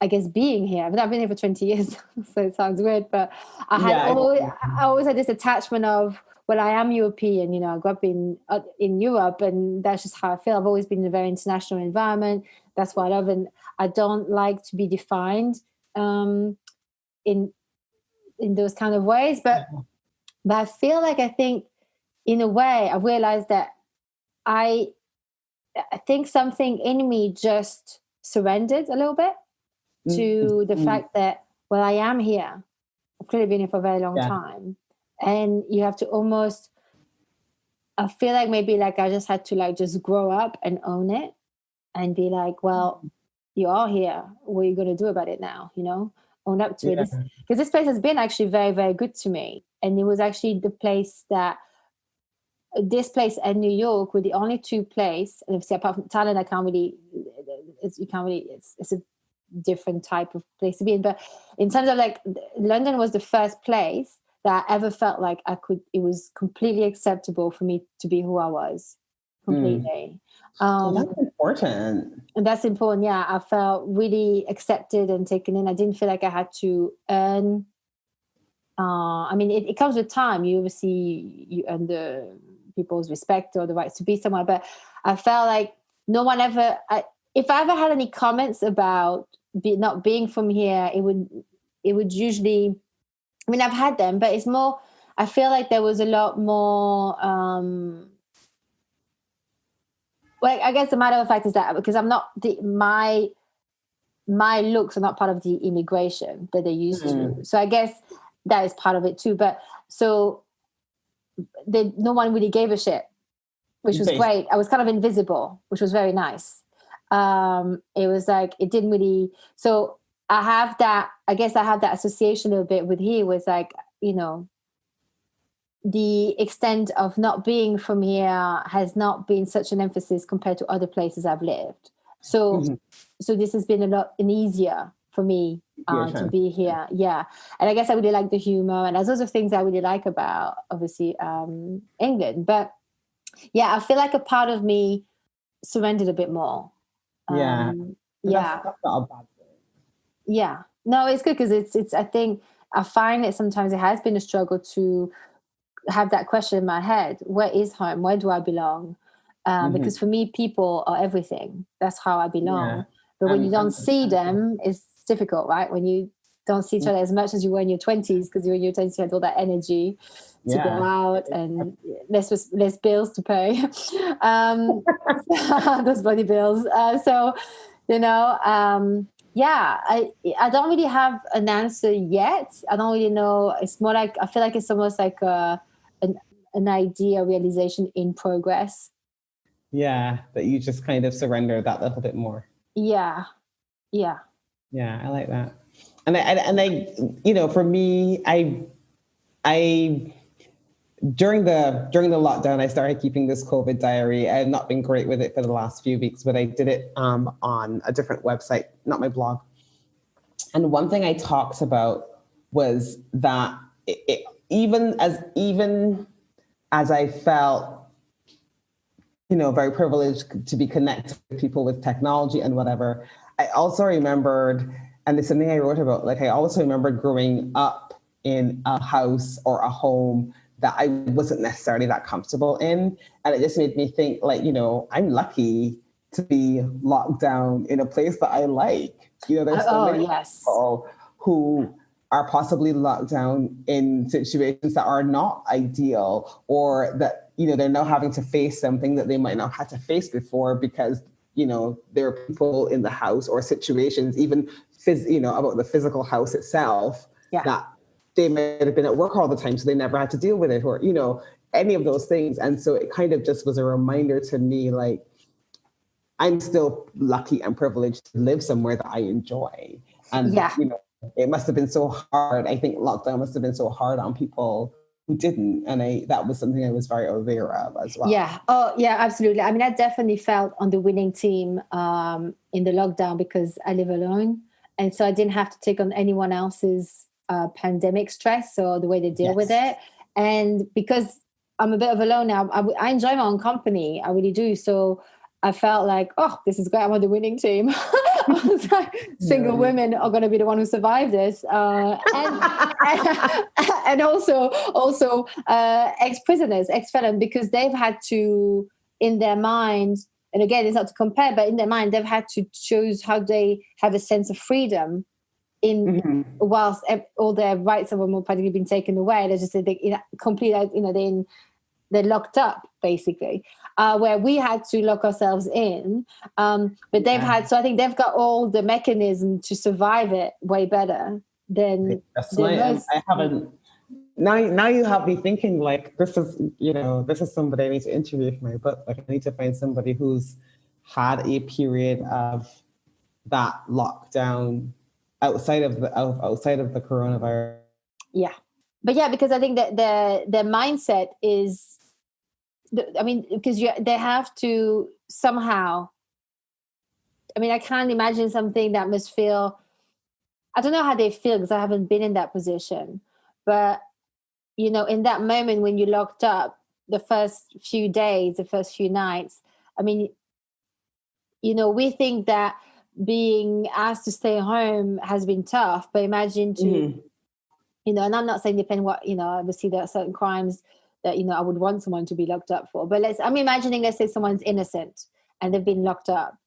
I guess being here. I've been here for 20 years, so it sounds weird, but I always had this attachment of, well, I am European, I grew up in Europe, and that's just how I feel. I've always been in a very international environment. That's what I love, and I don't like to be defined in those kind of ways. But I feel like, I think in a way I've realized that I think something in me just surrendered a little bit to the fact that, well, I am here. I've clearly been here for a very long time. And you have to almost, I feel like maybe like I just had to like just grow up and own it and be like, well, you are here. What are you going to do about it now? Own up to it. Because this place has been actually very, very good to me. And it was actually the place that, this place and New York were the only two places, and obviously apart from Thailand, it's a different type of place to be in. But in terms of like, London was the first place that I ever felt like it was completely acceptable for me to be who I was, completely. That's important. And that's important, yeah. I felt really accepted and taken in. I didn't feel like I had to earn. I mean, it comes with time. You obviously, you earn the people's respect or the rights to be somewhere. But I felt like no one ever, if I ever had any comments about not being from here, it would usually, I mean, I've had them, but it's more, I feel like there was a lot more, well, I guess the matter of fact is that because I'm not, my looks are not part of the immigration that they used to. So I guess that is part of it too. But so no one really gave a shit, which was great. I was kind of invisible, which was very nice. It was like, it didn't really, so I have that association a bit with here, was like, the extent of not being from here has not been such an emphasis compared to other places I've lived. So this has been an easier for me to be here. Yeah. And I guess I really like the humor, and there's lots of things I really like about, obviously, England. But yeah, I feel like a part of me surrendered a bit more. That's not a bad thing. Yeah. No, it's good, because it's I think I find it sometimes it has been a struggle to have that question in my head: where is home? Where do I belong? Because for me, people are everything. That's how I belong. But when you don't see them, it's difficult, right? When you don't see each other as much as you were in your 20s, because you were in your 20s, you had all that energy to go out and less bills to pay. Those bloody bills. I don't really have an answer yet. I don't really know. It's more like, I feel like it's almost like an idea realization in progress. Yeah, that you just kind of surrender that little bit more. Yeah. Yeah, I like that. And I for me, I during the lockdown, I started keeping this COVID diary. I have not been great with it for the last few weeks, but I did it on a different website, not my blog. And one thing I talked about was that even as I felt, very privileged to be connected with people with technology and whatever, I also remembered, and it's something I wrote about, like I also remembered growing up in a house or a home that I wasn't necessarily that comfortable in. And it just made me think, like, I'm lucky to be locked down in a place that I like. There's so many people who are possibly locked down in situations that are not ideal, or that, they're now having to face something that they might not have had to face before, because, there are people in the house or situations, even, about the physical house itself, that they might have been at work all the time, so they never had to deal with it, or, any of those things. And so it kind of just was a reminder to me, like, I'm still lucky and privileged to live somewhere that I enjoy. And, it must have been so hard. I think lockdown must have been so hard on people who didn't. And that was something I was very aware of as well. Yeah. Oh, yeah, absolutely. I mean, I definitely felt on the winning team in the lockdown, because I live alone. And so I didn't have to take on anyone else's pandemic stress or the way they deal with it. And because I'm a bit of a loner, I enjoy my own company. I really do. So I felt like, oh, this is great. I'm on the winning team. I was like, single women are going to be the one who survive this. And also ex-prisoners, ex-felons, because they've had to, in their mind, and again, it's not to compare, but in their mind, they've had to choose how they have a sense of freedom whilst all their rights have more practically been taken away. They're just they're locked up, basically, where we had to lock ourselves in. But they've had, so I think they've got all the mechanism to survive it way better than most. I haven't. Now you have me thinking, like, this is somebody I need to interview for my book. Like, I need to find somebody who's had a period of that lockdown outside of the coronavirus. Yeah. But yeah, because I think that their mindset is, because they have to somehow, I can't imagine something that must feel, I don't know how they feel, because I haven't been in that position. But, in that moment when you're locked up, the first few days, the first few nights, we think that being asked to stay home has been tough, but imagine to, and I'm not saying depend what, obviously there are certain crimes that, I would want someone to be locked up for. But I'm imagining, let's say someone's innocent and they've been locked up.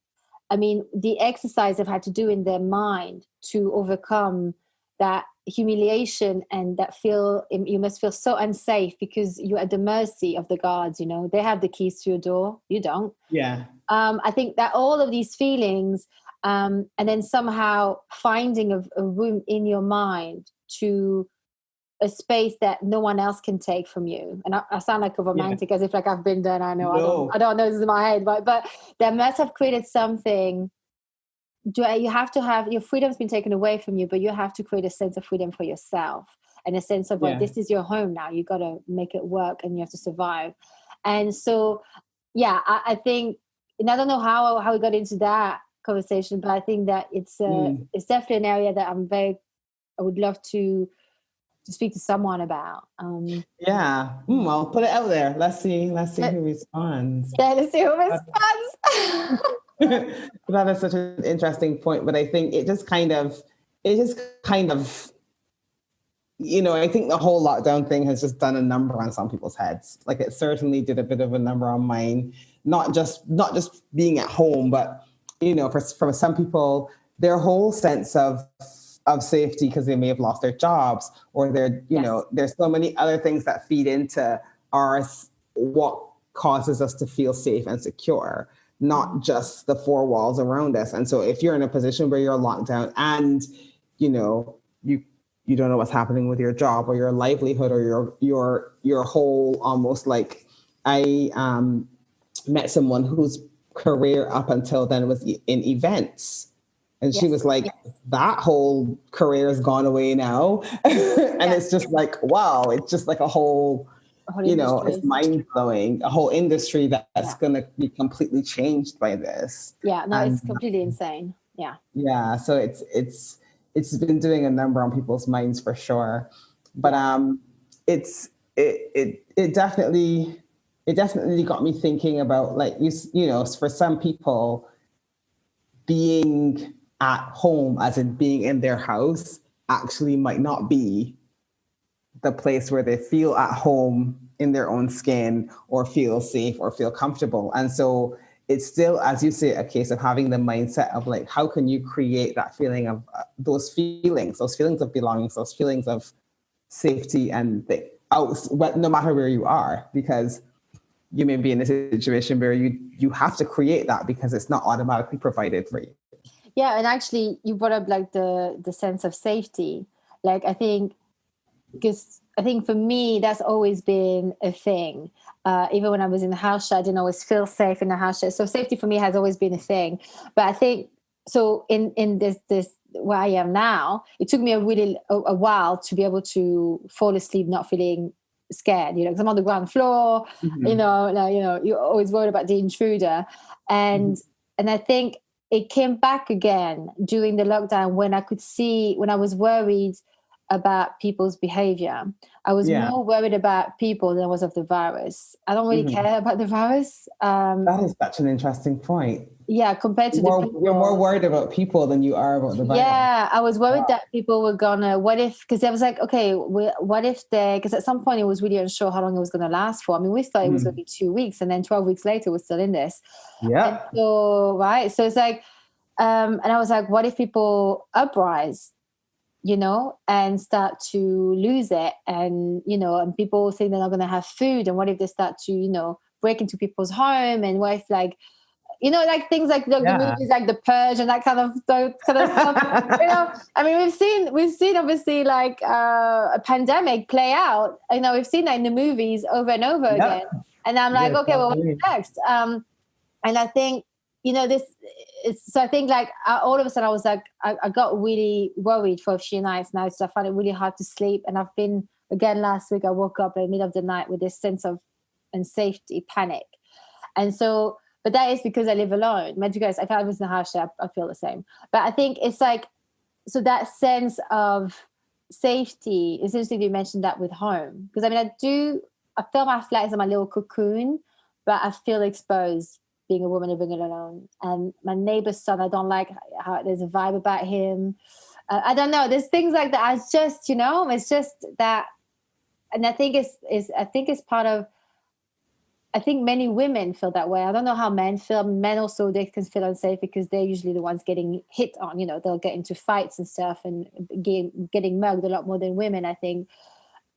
The exercise they've had to do in their mind to overcome that humiliation and that you must feel so unsafe because you're at the mercy of the guards, they have the keys to your door. You don't. Yeah. I think that all of these feelings, and then somehow finding a room in your mind to a space that no one else can take from you. And I sound like a romantic, as if like I've been there and I know. No. I don't know, this is in my head, but they must have created something. You have to have, your freedom's been taken away from you, but you have to create a sense of freedom for yourself and a sense of, well, this is your home now. You got to make it work and you have to survive. And so, yeah, I think, and I don't know how we got into that conversation, but I think that it's definitely an area that I would love to speak to someone about. I'll put it out there. Let's see who responds. Yeah, let's see who responds. That is such an interesting point, but I think it just kind of, you know, I think the whole lockdown thing has just done a number on some people's heads. Like it certainly did a bit of a number on mine, not just being at home, but, you know, for some people, their whole sense of safety, because they may have lost their jobs, or they're, you know, there's so many other things that feed into what causes us to feel safe and secure, not just the four walls around us. And so if you're in a position where you're locked down and, you know, you don't know what's happening with your job or your livelihood or your whole, almost like, I met someone whose career up until then was in events. And she was like, that whole career has gone away now. And it's just like, wow, it's just like a whole you know, it's mind blowing. A whole industry that's going to be completely changed by this. Yeah, no, it's completely insane. Yeah. Yeah. So it's been doing a number on people's minds for sure. But it definitely got me thinking about, like, you know, for some people, being at home, as in being in their house, actually might not be the place where they feel at home in their own skin or feel safe or feel comfortable. And so it's still, as you say, a case of having the mindset of, like, how can you create that feeling of those feelings of belonging, those feelings of safety, and no matter where you are, because you may be in a situation where you have to create that because it's not automatically provided for you. Yeah, and actually you brought up, like, the sense of safety. Like, I think for me, that's always been a thing. Even when I was in the house show, I didn't always feel safe in the house show. So safety for me has always been a thing. But I think, so in this where I am now, it took me a while to be able to fall asleep not feeling scared, you know, because I'm on the ground floor, you know, like, you know, you're always worried about the intruder. And I think it came back again during the lockdown when I was worried about people's behavior. I was more worried about people than I was of the virus. I don't really care about the virus. That is such an interesting point. Yeah, compared to the people. You're more worried about people than you are about the virus. Yeah, I was worried that people were gonna, because I was like, okay, what if because at some point it was really unsure how long it was going to last for. I mean, we thought it was going to be 2 weeks, and then 12 weeks later we're still in this. Yeah. And so, right. So it's like, and I was like, what if people uprise, you know, and start to lose it, and, you know, and people think they're not going to have food, and what if they start to, you know, break into people's home, and what if, like, you know, like things like the movies like The Purge and that kind of stuff. You know, I mean, we've seen obviously, like, a pandemic play out. You know, we've seen that in the movies over and over again. And I'm like, okay, well, what's next? And I think, you know, so I think, like, all of a sudden I was like, I got really worried for a few nights now. So I found it really hard to sleep. And I've been, again, last week, I woke up in the middle of the night with this sense of unsafety, panic. And so, but that is because I live alone. But you guys, if I was in a house, I feel the same. But I think it's like, so that sense of safety, it's interesting you mentioned that with home. Because I mean, I feel my flat is in my little cocoon, but I feel exposed being a woman living alone. And my neighbor's son, I don't like how there's a vibe about him. I don't know. There's things like that. It's just, you know, it's just that. And I think it's part of, I think many women feel that way. I don't know how men feel. Men also, they can feel unsafe because they're usually the ones getting hit on, you know, they'll get into fights and stuff and getting mugged a lot more than women, I think.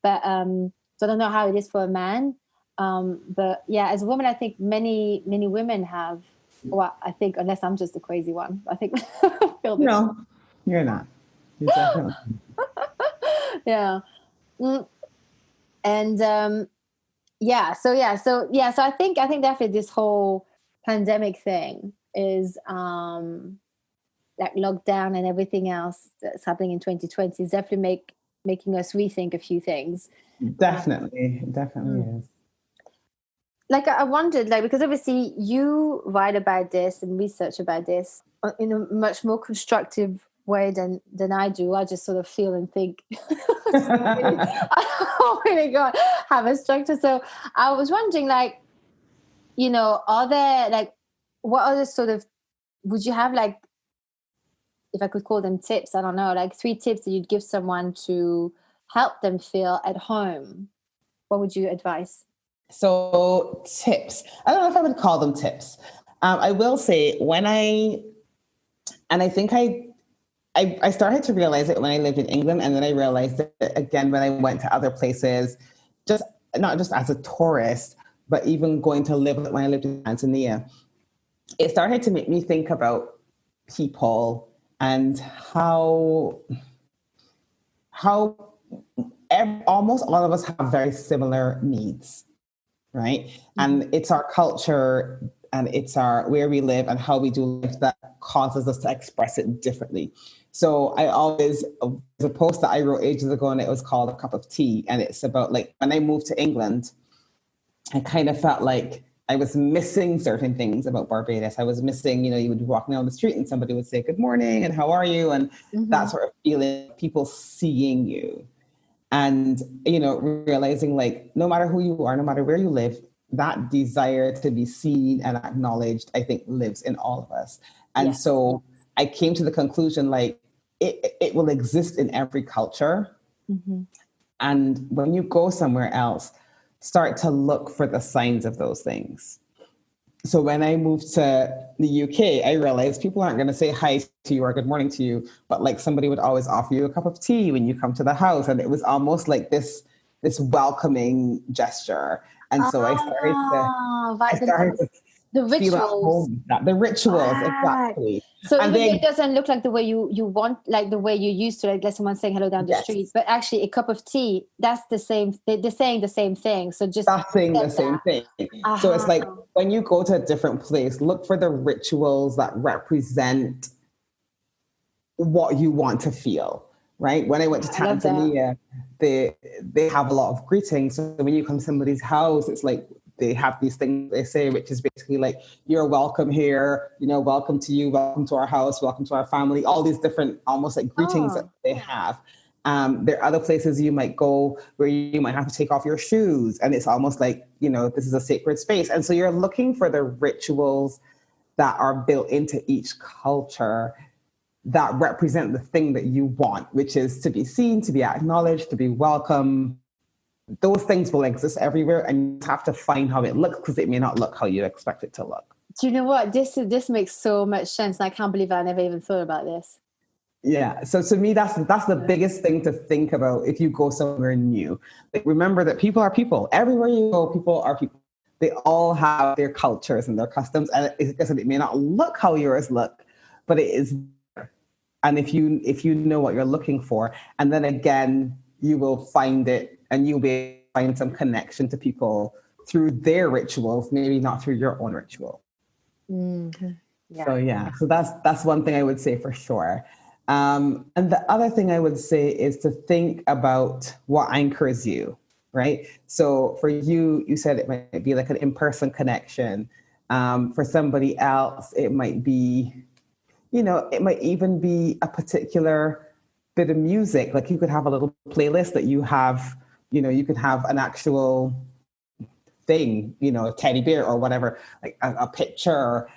But so I don't know how it is for a man. But yeah, as a woman, I think many women have, well, I think, unless I'm just a crazy one, I think I feel this. No, you're not. You're definitely Yeah. Mm. And so I think definitely this whole pandemic thing is like lockdown and everything else that's happening in 2020 is definitely making us rethink a few things. Definitely is. Like I wondered, like, because obviously you write about this and research about this in a much more constructive way than I do. I just sort of feel and think. I don't really have a structure. So I was wondering, like, are there, like, what other sort of, would you have, like, if I could call them tips, I don't know, like 3 tips that you'd give someone to help them feel at home? What would you advise? So tips, I don't know if I would call them tips. I will say I think I started to realize it when I lived in England, and then I realized it again when I went to other places, just not just as a tourist, but even going to live when I lived in Tanzania. It started to make me think about people and how almost all of us have very similar needs, right? Mm-hmm. And it's our culture and it's where we live and how we do life that causes us to express it differently. So there's a post that I wrote ages ago, and it was called A Cup of Tea. And it's about, like, when I moved to England, I kind of felt like I was missing certain things about Barbados. I was missing, you would be walking down the street and somebody would say, good morning, and how are you? And that sort of feeling, people seeing you. And, realizing, like, no matter who you are, no matter where you live, that desire to be seen and acknowledged, I think, lives in all of us. And so I came to the conclusion, like, it will exist in every culture. Mm-hmm. And when you go somewhere else, start to look for the signs of those things. So when I moved to the UK, I realized people aren't going to say hi to you or good morning to you, but, like, somebody would always offer you a cup of tea when you come to the house. And it was almost like this welcoming gesture. And so I started to the rituals. Feel at home. The rituals, exactly. So and even it doesn't look like the way you want, like the way you used to, like, let someone saying hello down the street, but actually a cup of tea, that's the same. They're saying the same thing. So just that's saying the same thing. So it's like when you go to a different place, look for the rituals that represent what you want to feel. Right? When I went to Tanzania, they have a lot of greetings. So when you come to somebody's house, it's like they have these things they say, which is basically like, you're welcome here, welcome to you, welcome to our house, welcome to our family, all these different almost like greetings that they have. There are other places you might go where you might have to take off your shoes, and it's almost like, this is a sacred space. And so you're looking for the rituals that are built into each culture that represent the thing that you want, which is to be seen, to be acknowledged, to be welcome. Those things will exist everywhere, and you have to find how it looks, because it may not look how you expect it to look. Do you know what? This makes so much sense, and I can't believe I never even thought about this. Yeah. So to me, that's the biggest thing to think about if you go somewhere new. Like, remember that people are people. Everywhere you go, people are people. They all have their cultures and their customs, and it may not look how yours look, but it is there. And if you know what you're looking for, and then again, you will find it, and you'll be able to find some connection to people through their rituals, maybe not through your own ritual. Mm-hmm. Yeah. So that's one thing I would say for sure. And the other thing I would say is to think about what anchors you, right? So for you said it might be like an in-person connection. For somebody else, it might be, it might even be a particular bit of music. Like, you could have a little playlist that you have, you could have an actual thing, a teddy bear or whatever, like a picture.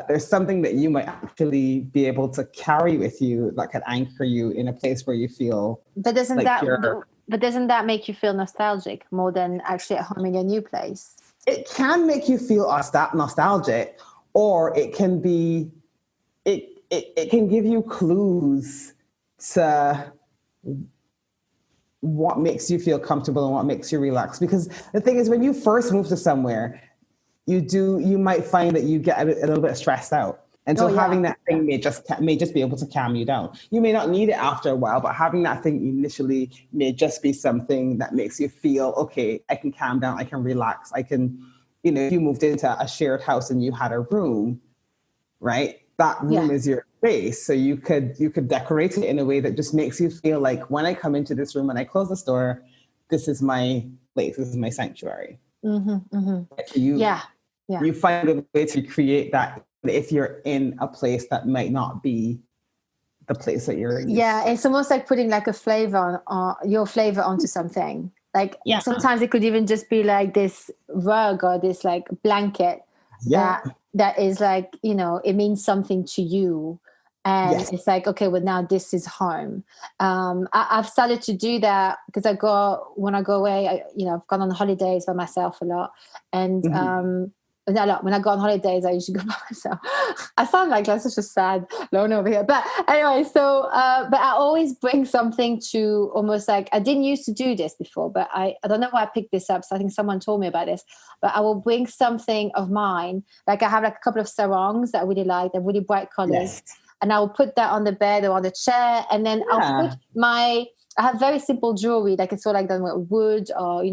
There's something that you might actually be able to carry with you that can anchor you in a place where you feel. But doesn't that make you feel nostalgic more than actually at home in your new place? It can make you feel nostalgic, or it can be, it can give you clues to what makes you feel comfortable and what makes you relax. Because the thing is, when you first move to somewhere, you might find that you get a little bit stressed out. And so having that thing may just be able to calm you down. You may not need it after a while, but having that thing initially may just be something that makes you feel, okay, I can calm down, I can relax, I can, if you moved into a shared house and you had a room, right? That room is your space. So you could decorate it in a way that just makes you feel like when I come into this room and I close this door, this is my place, this is my sanctuary. You find a way to create that if you're in a place that might not be the place that you're in. Yeah, it's almost like putting like a flavor on your flavor onto something. Like sometimes it could even just be like this rug or this like blanket that is like, it means something to you. And it's like, okay, well, now this is home. I've started to do that because when I go away, I've gone on holidays by myself a lot. And when I go on holidays, I usually go by myself. I sound like I'm such a sad loner over here. But anyway, so, but I always bring something to almost like, I didn't used to do this before, but I don't know why I picked this up. So I think someone told me about this, but I will bring something of mine. Like I have like a couple of sarongs that I really like. They're really bright colors. Yes. And I will put that on the bed or on the chair. And then I'll put I have very simple jewelry. Like it's all like done with wood or,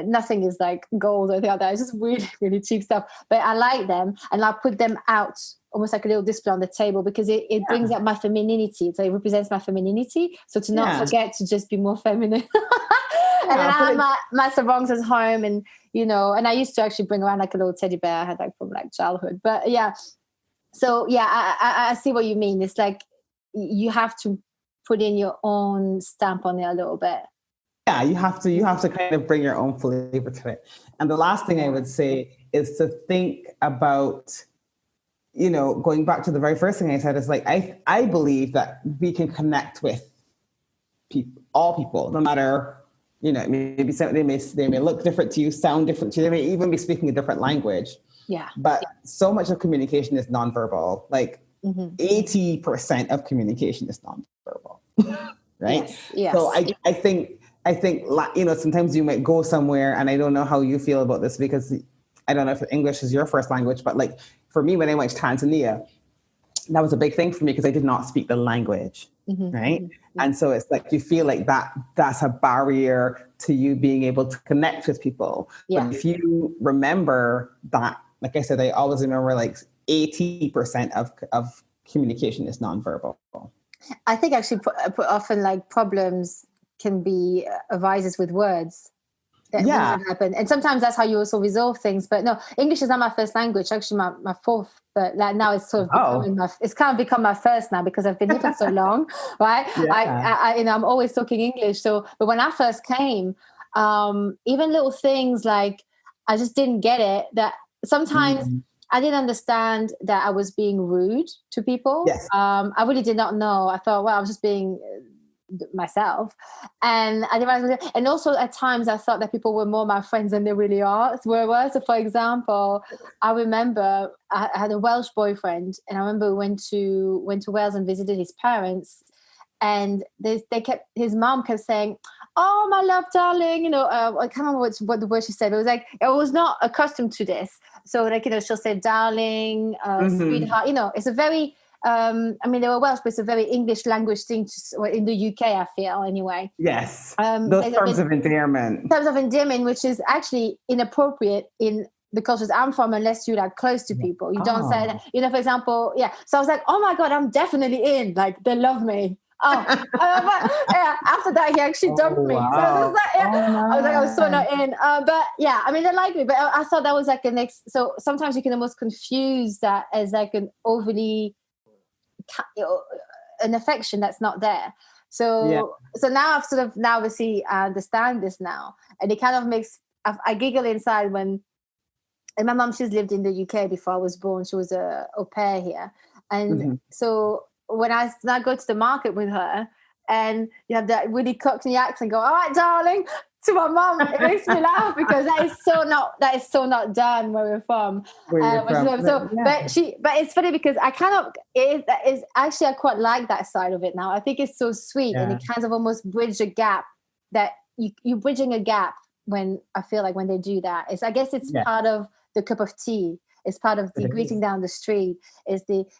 nothing is like gold or anything like that. It's just really, really cheap stuff. But I like them, and I'll put them out almost like a little display on the table because it brings out my femininity. So it represents my femininity. So to not forget to just be more feminine. And then I have my sarongs at home, and and I used to actually bring around like a little teddy bear I had like from like childhood. But so I see what you mean. It's like you have to put in your own stamp on it a little bit. Yeah, you have to kind of bring your own flavor to it. And the last thing I would say is to think about, going back to the very first thing I said, is like, I believe that we can connect with all people, no matter, maybe they may look different to you, sound different to you, they may even be speaking a different language. Yeah. But so much of communication is nonverbal. Like 80% of communication is nonverbal, right? Yes. So I think, sometimes you might go somewhere, and I don't know how you feel about this because I don't know if English is your first language, but like for me, when I went to Tanzania, that was a big thing for me because I did not speak the language, right? And so it's like you feel like that's a barrier to you being able to connect with people. Yeah. But if you remember that, like I said, I always remember like 80% of communication is nonverbal. I think actually often like problems can be arises with words that happen, and sometimes that's how you also resolve things. But no, English is not my first language, actually my fourth, but like now it's sort of it's kind of become my first now because I've been here for so long, right? I'm always talking English. So but when I first came, even little things like I just didn't get it, that sometimes I didn't understand that I was being rude to people. Yes. I really did not know. I thought, well, I was just being myself, and I didn't. And also at times I thought that people were more my friends than they really are. So for example, I remember I had a Welsh boyfriend, and I remember we went to Wales and visited his parents, and his mom kept saying, "Oh, my love, darling," I can't remember what the word she said. It was like, I was not accustomed to this. So like, she'll say darling, sweetheart, it's a very, they were Welsh, but it's a very English language thing in the UK, I feel, anyway. Yes. Those terms of endearment. Terms of endearment, which is actually inappropriate in the cultures I'm from, unless you're like close to people. You don't say that, for example, So I was like, oh my God, I'm definitely in. Like, they love me. After that, he actually dumped me. So I was like, I was so not in. But yeah, they like me. But I thought that was like so sometimes you can almost confuse that as like an overly, an affection that's not there. So now I've sort of obviously I understand this now, and it kind of makes I giggle inside when. And my mom, she's lived in the UK before I was born. She was a au pair here, and so when I go to the market with her, and you have that really Cockney accent, go, "All right, darling," to my mom, it makes me laugh because that is so not done where we're from. But it's funny because it is actually I quite like that side of it now. I think it's so sweet, and it kind of almost bridge a gap that you're bridging a gap when I feel like when they do that. I guess it's part of the cup of tea. It's part of the greeting down the street.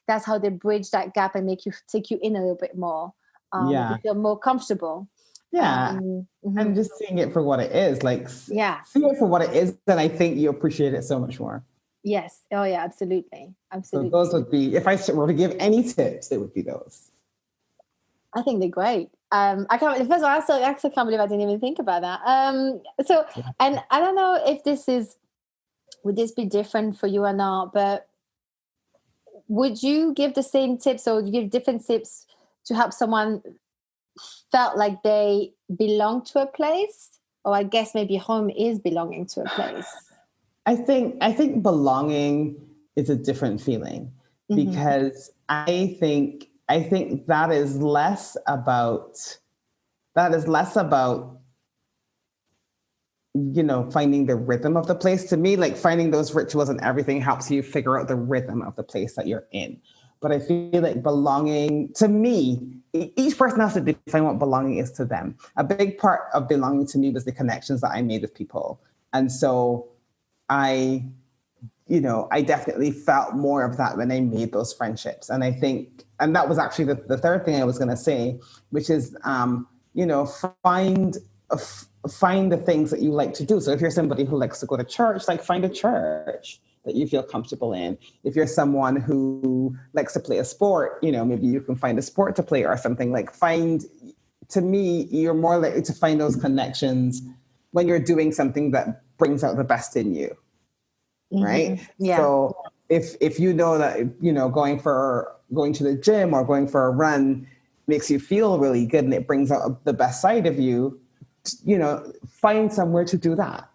That's how they bridge that gap and take you in a little bit more. You feel more comfortable. And just seeing it for what it is, like see it for what it is, then I think you appreciate it so much more. Yes. Oh yeah, absolutely. So those would be, if I were to give any tips, it would be those. I think they're great. I can't. First of all, I actually can't believe I didn't even think about that. And I don't know if would this be different for you or not? But would you give the same tips, or would you give different tips to help someone felt like they belong to a place? Or I guess maybe home is belonging to a place. I think belonging is a different feeling, because I think that is less about finding the rhythm of the place. To me, like finding those rituals and everything helps you figure out the rhythm of the place that you're in. But I feel like belonging, to me, each person has to define what belonging is to them. A big part of belonging to me was the connections that I made with people. And so I definitely felt more of that when I made those friendships. And I think, and that was actually the third thing I was going to say, which is, find the things that you like to do. So if you're somebody who likes to go to church, like find a church that you feel comfortable in. If you're someone who likes to play a sport, maybe you can find a sport to play or something. Like to me, you're more likely to find those connections when you're doing something that brings out the best in you. Right? Yeah. So if you know that, going to the gym or going for a run makes you feel really good and it brings out the best side of you, find somewhere to do that.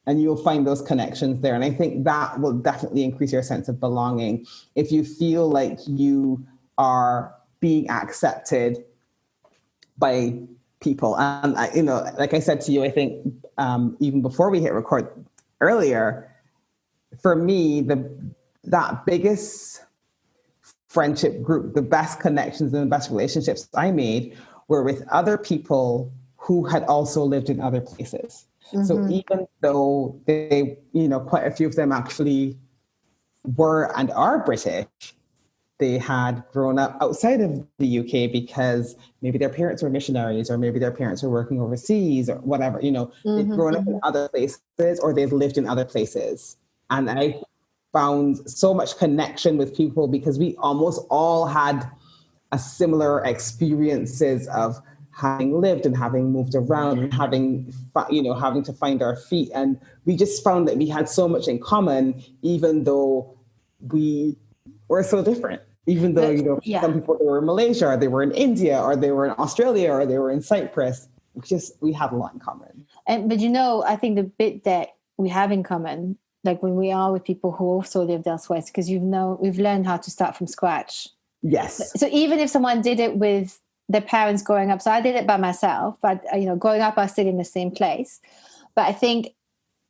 And you'll find those connections there. And I think that will definitely increase your sense of belonging. If you feel like you are being accepted by people. And, like I said to you, I think even before we hit record earlier, for me, that biggest friendship group, the best connections and the best relationships I made were with other people who had also lived in other places. So even though they, quite a few of them actually were and are British, they had grown up outside of the UK because maybe their parents were missionaries, or maybe their parents were working overseas, or whatever, they've grown up in other places, or they've lived in other places. And I found so much connection with people because we almost all had a similar experiences of having lived and having moved around and having to find our feet. And we just found that we had so much in common, even though we were so different. Even though, some people, they were in Malaysia, or they were in India, or they were in Australia, or they were in Cyprus. We had a lot in common. But I think the bit that we have in common, like when we are with people who also lived elsewhere, because we've learned how to start from scratch. Yes. So even if someone did it with their parents growing up, so I did it by myself, but growing up, I stayed in the same place. But I think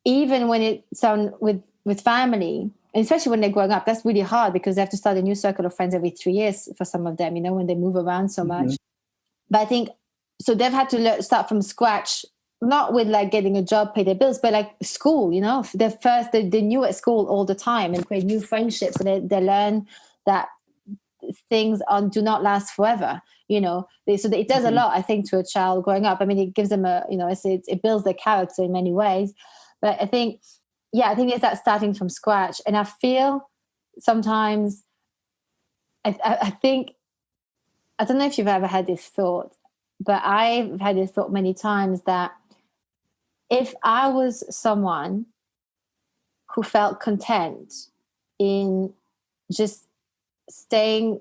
even when it's on with family, and especially when they're growing up, that's really hard because they have to start a new circle of friends every 3 years for some of them, when they move around so much. But I think, so they've had to start from scratch, not with like getting a job, pay their bills, but like school, they knew at school all the time and create new friendships. And they learn that things do not last forever, so it does a lot, I think, to a child growing up. I mean, it gives them it builds their character in many ways. But I think it's that starting from scratch. And I feel sometimes, I think, I don't know if you've ever had this thought, but I've had this thought many times that if I was someone who felt content in just staying,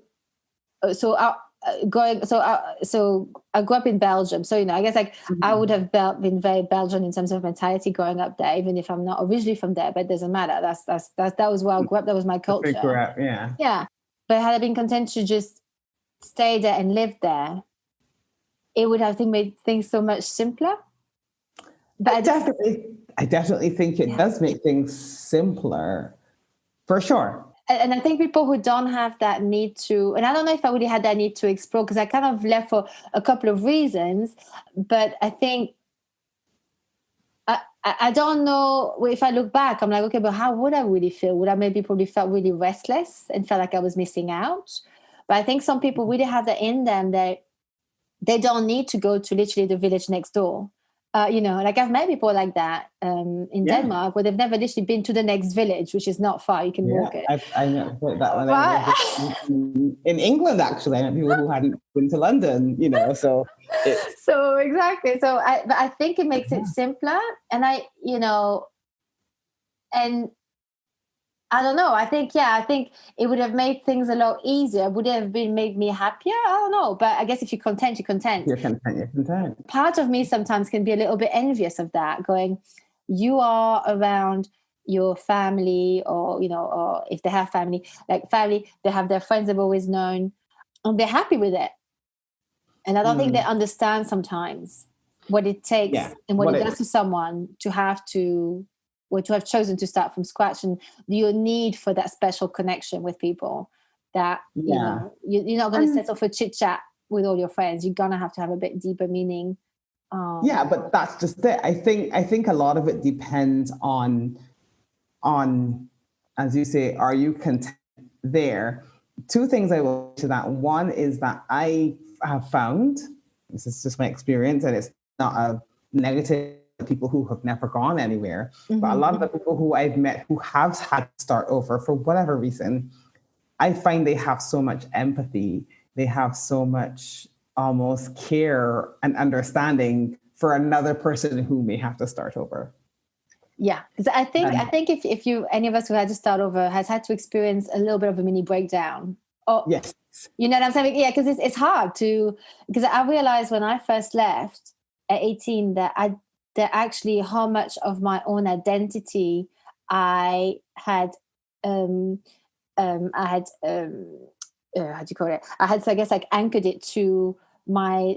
so I grew up in Belgium, so I guess I would have been very Belgian in terms of mentality growing up there, even if I'm not originally from there. But it doesn't matter. That was where I grew up. That was my culture. Yeah. But had I been content to just stay there and live there, it would have made things so much simpler. But I definitely think it does make things simpler, for sure. And I think people who don't have that need to, and I don't know if I really had that need to explore, because I kind of left for a couple of reasons, but I think I don't know if I look back, I'm like, okay, but how would I really feel? Would I maybe probably felt really restless and felt like I was missing out? But I think some people really have that in them that they don't need to go to literally the village next door. Like I've met people like that in Denmark where they've never literally been to the next village, which is not far. You can walk it. I know that one. Right? In England, actually, I know people who hadn't been to London, so it's... So exactly. So but I think it makes it simpler. And and I don't know. I think it would have made things a lot easier. Would it have made me happier? I don't know. But I guess if you're content, you're content. You're content. Part of me sometimes can be a little bit envious of that, going, you are around your family or if they have family, they have their friends they've always known and they're happy with it. And I don't think they understand sometimes what it takes and what it does to someone to have chosen to start from scratch, and your need for that special connection with people that, you're not going to settle for chit chat with all your friends. You're going to have a bit deeper meaning. But that's just it. I think a lot of it depends on, as you say, are you content there? Two things I will to that. One is that I have found, this is just my experience, and it's not a negative, people who have never gone anywhere, but a lot of the people who I've met who have had to start over for whatever reason, I find they have so much empathy. They have so much almost care and understanding for another person who may have to start over. Yeah, because I think if you, any of us who had to start over has had to experience a little bit of a mini breakdown. Oh, yes. You know what I'm saying? Yeah, because it's hard because I realized when I first left at 18 that actually how much of my own identity I had, how do you call it? I had, so I guess, like anchored it to my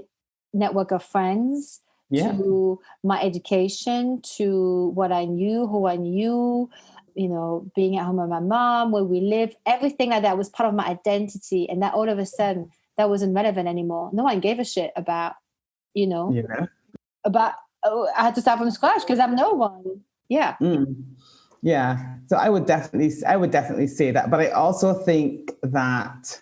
network of friends, to my education, to what I knew, who I knew, being at home with my mom, where we live, everything like that was part of my identity. And that all of a sudden that wasn't relevant anymore. No one gave a shit about, about, I had to start from scratch because I'm no one. Yeah. Yeah. So I would definitely say that. But I also think that,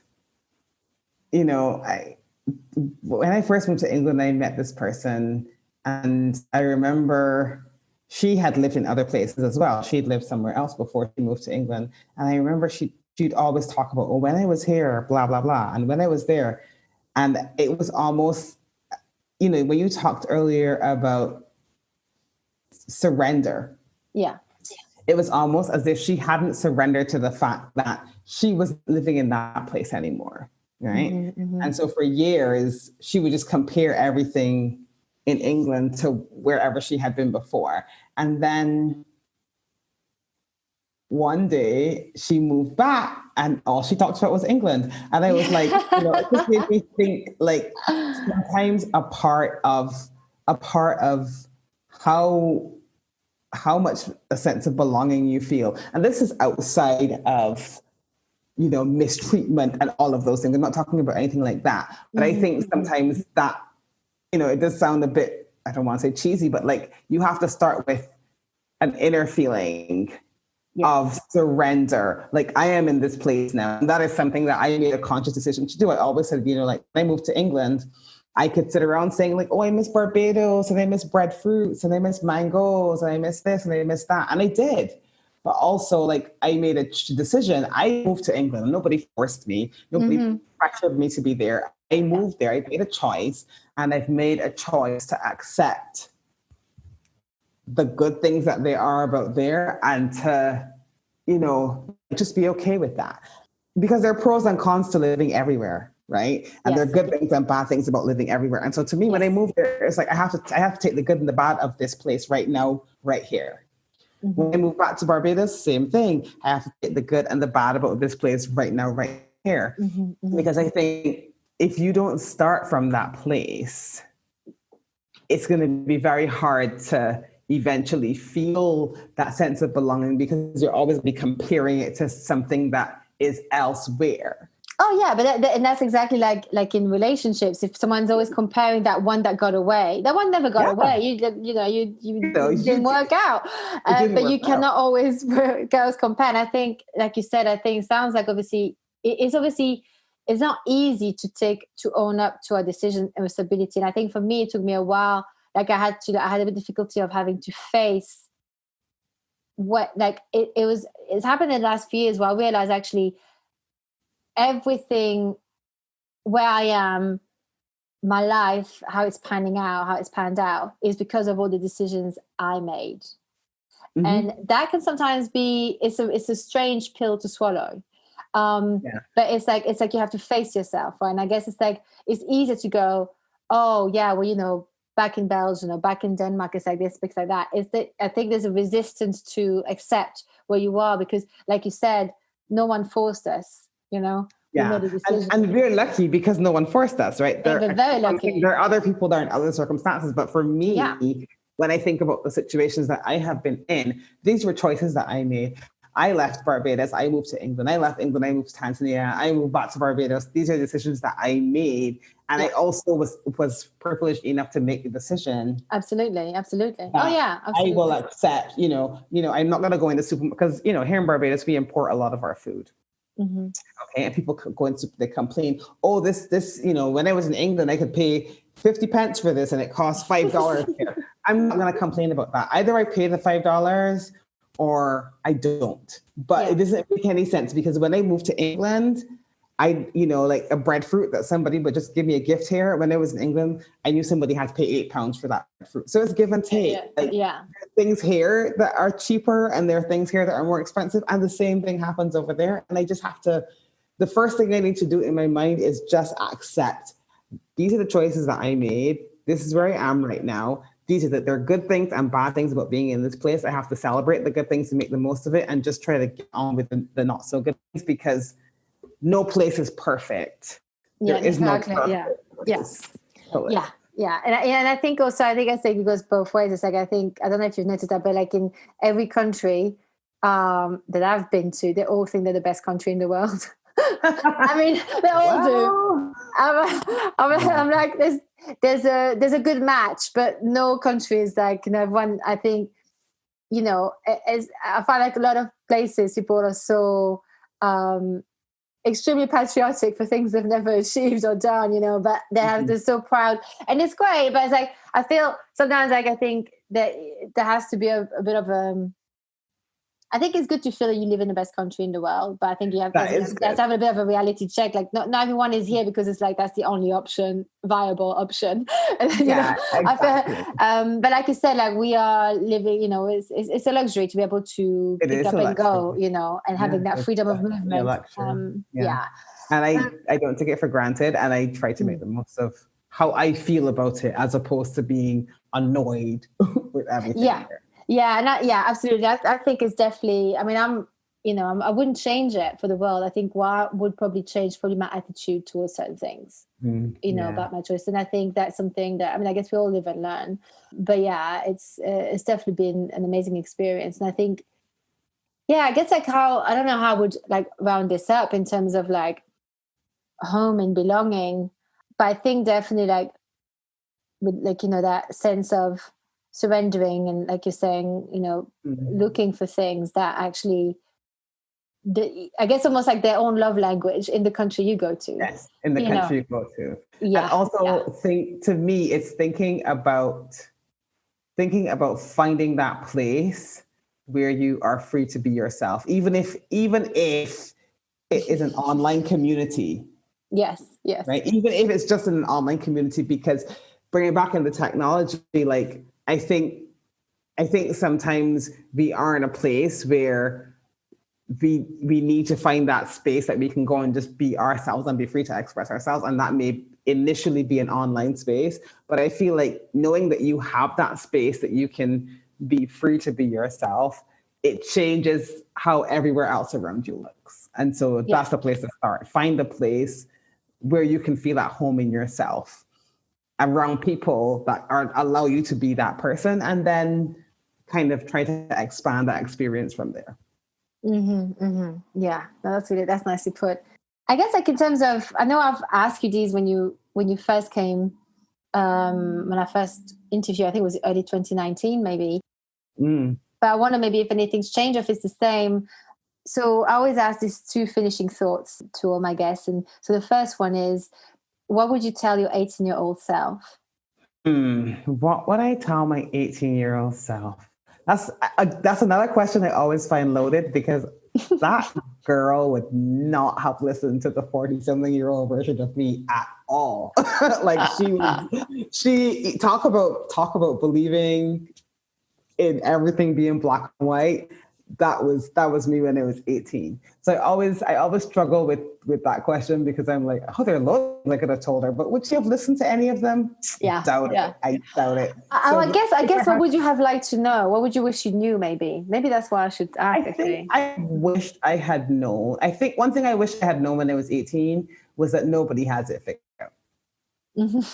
when I first moved to England, I met this person, and I remember she had lived in other places as well. She'd lived somewhere else before she moved to England. And I remember she'd always talk about, when I was here, blah, blah, blah. And when I was there, and it was almost, when you talked earlier about surrender. Yeah. It was almost as if she hadn't surrendered to the fact that she was living in that place anymore. Right. And so for years, she would just compare everything in England to wherever she had been before. And then one day she moved back and all she talked about was England. And I was like, it just made me think, like, sometimes a part of how much a sense of belonging you feel. And this is outside of, mistreatment and all of those things. I'm not talking about anything like that. But I think sometimes that, it does sound a bit, I don't want to say cheesy, but like you have to start with an inner feeling of surrender. Like, I am in this place now. And that is something that I made a conscious decision to do. I always said, like when I moved to England, I could sit around saying like, oh, I miss Barbados and I miss breadfruits and I miss mangoes and I miss this and I miss that. And I did. But also, like, I made a decision. I moved to England. Nobody forced me. Nobody pressured me to be there. I moved there. I made a choice, and I've made a choice to accept the good things that there are about there and to, just be okay with that. Because there are pros and cons to living everywhere, right? And there are good things and bad things about living everywhere. And so to me, when I moved there, it's like I have to take the good and the bad of this place right now, right here. When I moved back to Barbados, same thing. I have to take the good and the bad about this place right now, right here. Because I think if you don't start from that place, it's going to be very hard to eventually feel that sense of belonging, because you're always be comparing it to something that is elsewhere. Oh yeah, but and that's exactly like in relationships. If someone's always comparing that one that got away, that one never got away. You didn't work out. But you cannot always girls compare. And I think, like you said, I think it sounds like obviously it's not easy to own up to our decision and responsibility. And I think for me, it took me a while. Like I had a bit of difficulty of having to face what like it's happened in the last few years where I realized actually everything where I am, my life, how it's panned out is because of all the decisions I made. Mm-hmm. And that can sometimes be, it's a strange pill to swallow. But it's like you have to face yourself, right? And I guess it's easier to go, oh yeah, well, back in Belgium or back in Denmark, it's like this, it's like that. I think there's a resistance to accept where you are because, like you said, no one forced us, Yeah, and we're lucky because no one forced us, right? We're very lucky. There are other people that are in other circumstances, but for me, when I think about the situations that I have been in, these were choices that I made. I left Barbados, I moved to England. I left England, I moved to Tanzania. I moved back to Barbados. These are decisions that I made. And I also was privileged enough to make the decision. Absolutely. Oh yeah, absolutely. I will accept, I'm not going to go in the supermarket because, here in Barbados, we import a lot of our food. Mm-hmm. Okay, and people go into they complain. Oh, this, when I was in England, I could pay 50 pence for this, and it costs $5 here. I'm not going to complain about that. Either I pay the $5 or I don't. But it doesn't make any sense because when I moved to England, I, like a breadfruit that somebody would just give me a gift here. When I was in England, I knew somebody had to pay £8 for that fruit. So it's give and take. There are things here that are cheaper and there are things here that are more expensive. And the same thing happens over there. And I just have to, the first thing I need to do in my mind is just accept. These are the choices that I made. This is where I am right now. There are good things and bad things about being in this place. I have to celebrate the good things and make the most of it and just try to get on with the not so good things because no place is perfect. Yeah, there is exactly. No perfect place. Yeah. And I think also, it goes both ways. It's like, I don't know if you've noticed that, but like in every country that I've been to, they all think they're the best country in the world. I mean, they all do. I'm like, there's a good match, but no country is like, everyone, I think, I find like a lot of places people are so extremely patriotic for things they've never achieved or done, but they're so proud, and it's great. But it's like I feel sometimes like I think that there has to be a bit of I think it's good to feel that you live in the best country in the world, but I think you have to have a bit of a reality check. Like not everyone is here because it's like that's the only viable option. Exactly. But like you said, like we are living, it's a luxury to be able to pick up and go, and having that freedom of movement. And I don't take it for granted, and I try to make the most of how I feel about it, as opposed to being annoyed with everything. Yeah, absolutely. I think it's definitely. I mean, I wouldn't change it for the world. I think what would probably change my attitude towards certain things, about my choice. And I think that's something that I guess we all live and learn. But it's definitely been an amazing experience. And I think, I guess like I don't know how I would like round this up in terms of like home and belonging, but I think definitely like with like that sense of surrendering and like you're saying, looking for things that actually, I guess almost like their own love language in the country you go to. Yes, in the country you go to. Yeah. And also to me, it's thinking about finding that place where you are free to be yourself, even if it is an online community. Yes. Right. Even if it's just in an online community, because bringing back in the technology, like, I think sometimes we are in a place where we need to find that space that we can go and just be ourselves and be free to express ourselves. And that may initially be an online space, but I feel like knowing that you have that space that you can be free to be yourself, it changes how everywhere else around you looks. And so that's the place to start. Find a place where you can feel at home in yourself, around people that allow you to be that person, and then kind of try to expand that experience from there. Yeah, no, that's nicely put. I guess like in terms of, I know I've asked you these when you first came, when I first interviewed, I think it was early 2019 maybe. But I wonder maybe if anything's changed or if it's the same. So I always ask these two finishing thoughts to all my guests. And so the first one is, what would you tell your 18-year-old self? What would I tell my 18-year-old self? That's another question I always find loaded, because that girl would not have listened to the 40-something-year-old version of me at all. Like she talk about believing in everything being black and white. That was me when I was 18. So I always struggle with that question, because I'm like, oh, they're low. I could have told her, but would she have listened to any of them? Yeah, I doubt it. I guess what would you have liked to know? What would you wish you knew? Maybe that's what I should ask. I wished I had known. I think one thing I wish I had known when I was 18 was that nobody has it figured out.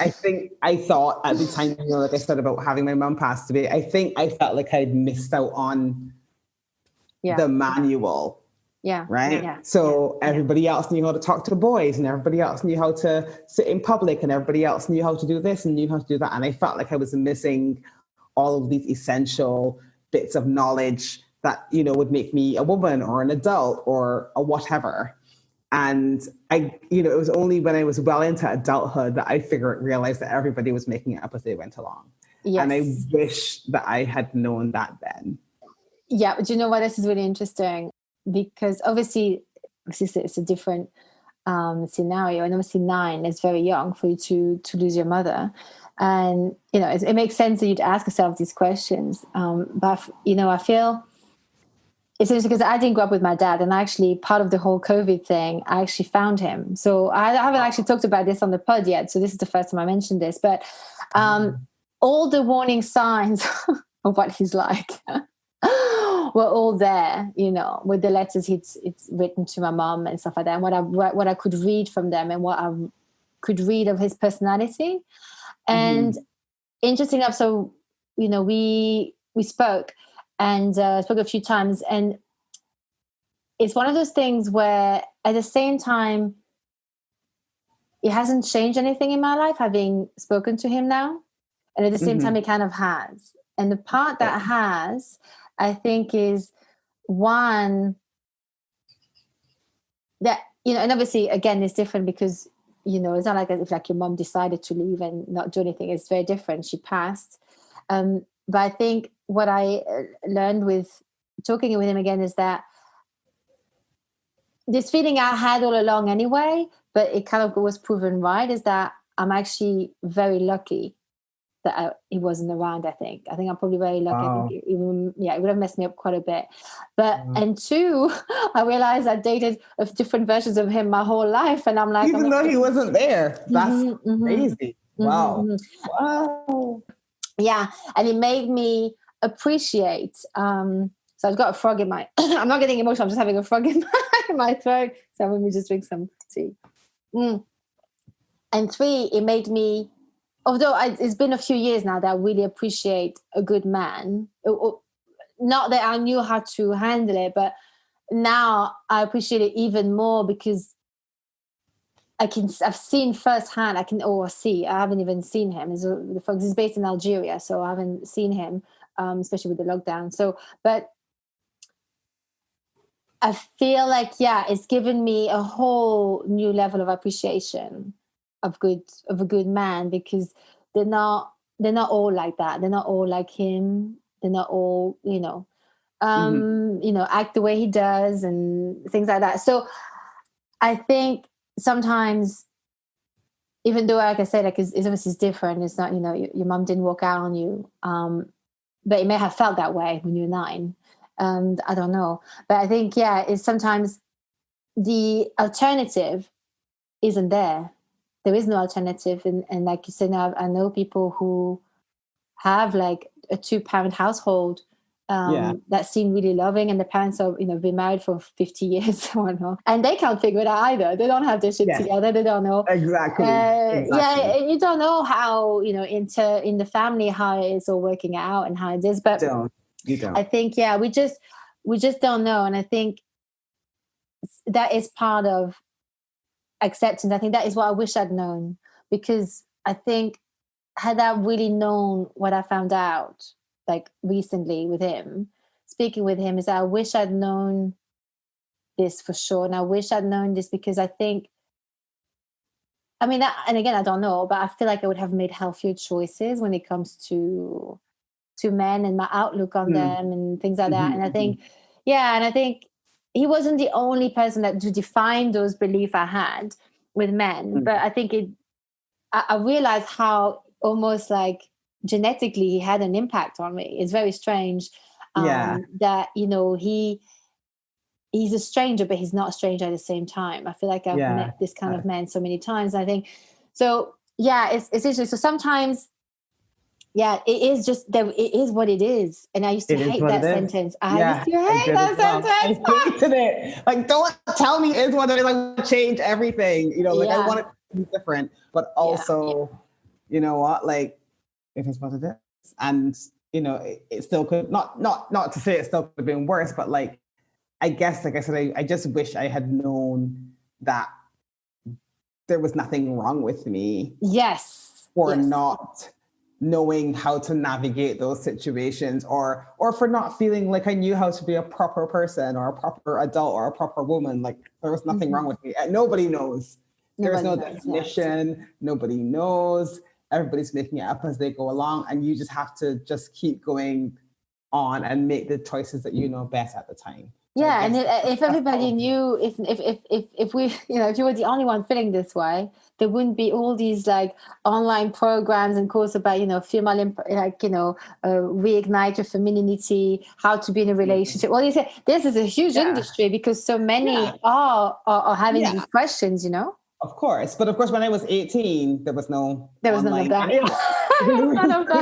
I think I thought at the time, like I said about having my mom pass away, I think I felt like I'd missed out on the manual. Yeah. Right. Yeah. So everybody else knew how to talk to boys, and everybody else knew how to sit in public, and everybody else knew how to do this and knew how to do that. And I felt like I was missing all of these essential bits of knowledge that, would make me a woman or an adult or a whatever. And it was only when I was well into adulthood that I realized that everybody was making it up as they went along. Yes. And I wish that I had known that then. Yeah, but you know what? This is really interesting, because obviously it's a different scenario, and obviously 9 is very young for you to lose your mother, and it makes sense that you'd ask yourself these questions. But I feel it's interesting because I didn't grow up with my dad, and actually part of the whole COVID thing, I actually found him. So I haven't actually talked about this on the pod yet, so this is the first time I mentioned this. But all the warning signs of what he's like were all there, with the letters it's written to my mom and stuff like that, and what I could read from them, and what I could read of his personality. And interesting enough, so we spoke and spoke a few times, and it's one of those things where at the same time it hasn't changed anything in my life having spoken to him now, and at the same time it kind of has. And the part that has, I think, is one that, and obviously, again, it's different because, it's not like if your mom decided to leave and not do anything. It's very different. She passed. But I think what I learned with talking with him again is that this feeling I had all along anyway, but it kind of was proven right, is that I'm actually very lucky that he wasn't around. I think I'm probably very lucky. Wow. I think it would have messed me up quite a bit. But and 2, I realized I dated different versions of him my whole life, and I'm like, even though he wasn't there, that's crazy. Wow. Wow. Yeah, and it made me appreciate. So I've got a frog in my. I'm not getting emotional. I'm just having a frog in my throat. So let me just drink some tea. And 3, it made me. Although it's been a few years now that I really appreciate a good man. Not that I knew how to handle it, but now I appreciate it even more because I've seen firsthand. I haven't even seen him. He's based in Algeria, so I haven't seen him, especially with the lockdown. So, but I feel like, it's given me a whole new level of appreciation of a good man, because they're not all like that. They're not all like him. They're not all, act the way he does and things like that. So I think sometimes, even though, like I said, it's obviously different. It's not, your mom didn't walk out on you, but it may have felt that way when you were 9. I don't know, but I think it's sometimes the alternative isn't there. There is no alternative, and like you said, now I know people who have like a 2-parent household that seem really loving, and the parents are been married for 50 years or whatnot, and they can't figure it out either. They don't have their shit together. They don't know exactly. Yeah, you don't know how in the family how it's all working out and how it is. But you don't. I think we just don't know, and I think that is part of acceptance. I think that is what I wish I'd known, because I think had I really known what I found out like recently with him, speaking with him, is that I wish I'd known this for sure. And I wish I'd known this because I think, I mean, and again, I don't know, but I feel like I would have made healthier choices when it comes to men and my outlook on them and things like that. And I think, and I think he wasn't the only person that to define those beliefs I had with men, but I think I realized how almost like genetically he had an impact on me. It's very strange that, you know, he's a stranger, but he's not a stranger at the same time. I feel like I've met this kind of man so many times. I think, so it's interesting. So sometimes, it is just that it is what it is. And I used to hate that sentence. I used to hate that sentence. I hated it. Like, don't tell me it is what it is. I want to change everything. You know, like I want it to be different, but also, you know what, like it is what it is. And, you know, it still could not to say it still could have been worse, but like, I guess, like I said, I just wish I had known that there was nothing wrong with me. Yes. For not knowing how to navigate those situations, or for not feeling like I knew how to be a proper person or a proper adult or a proper woman. Like there was nothing wrong with me. Nobody knows. There's no definition. Nobody knows. Everybody's making it up as they go along. And you just have to just keep going on and make the choices that you know best at the time. Yeah, and if everybody knew, if we, you know, if you were the only one feeling this way, there wouldn't be all these like online programs and courses about, you know, female, like, you know, reignite your femininity, how to be in a relationship. Well, you say this is a huge industry because so many are having these questions, you know. Of course, but of course, when I was 18, there was none of that.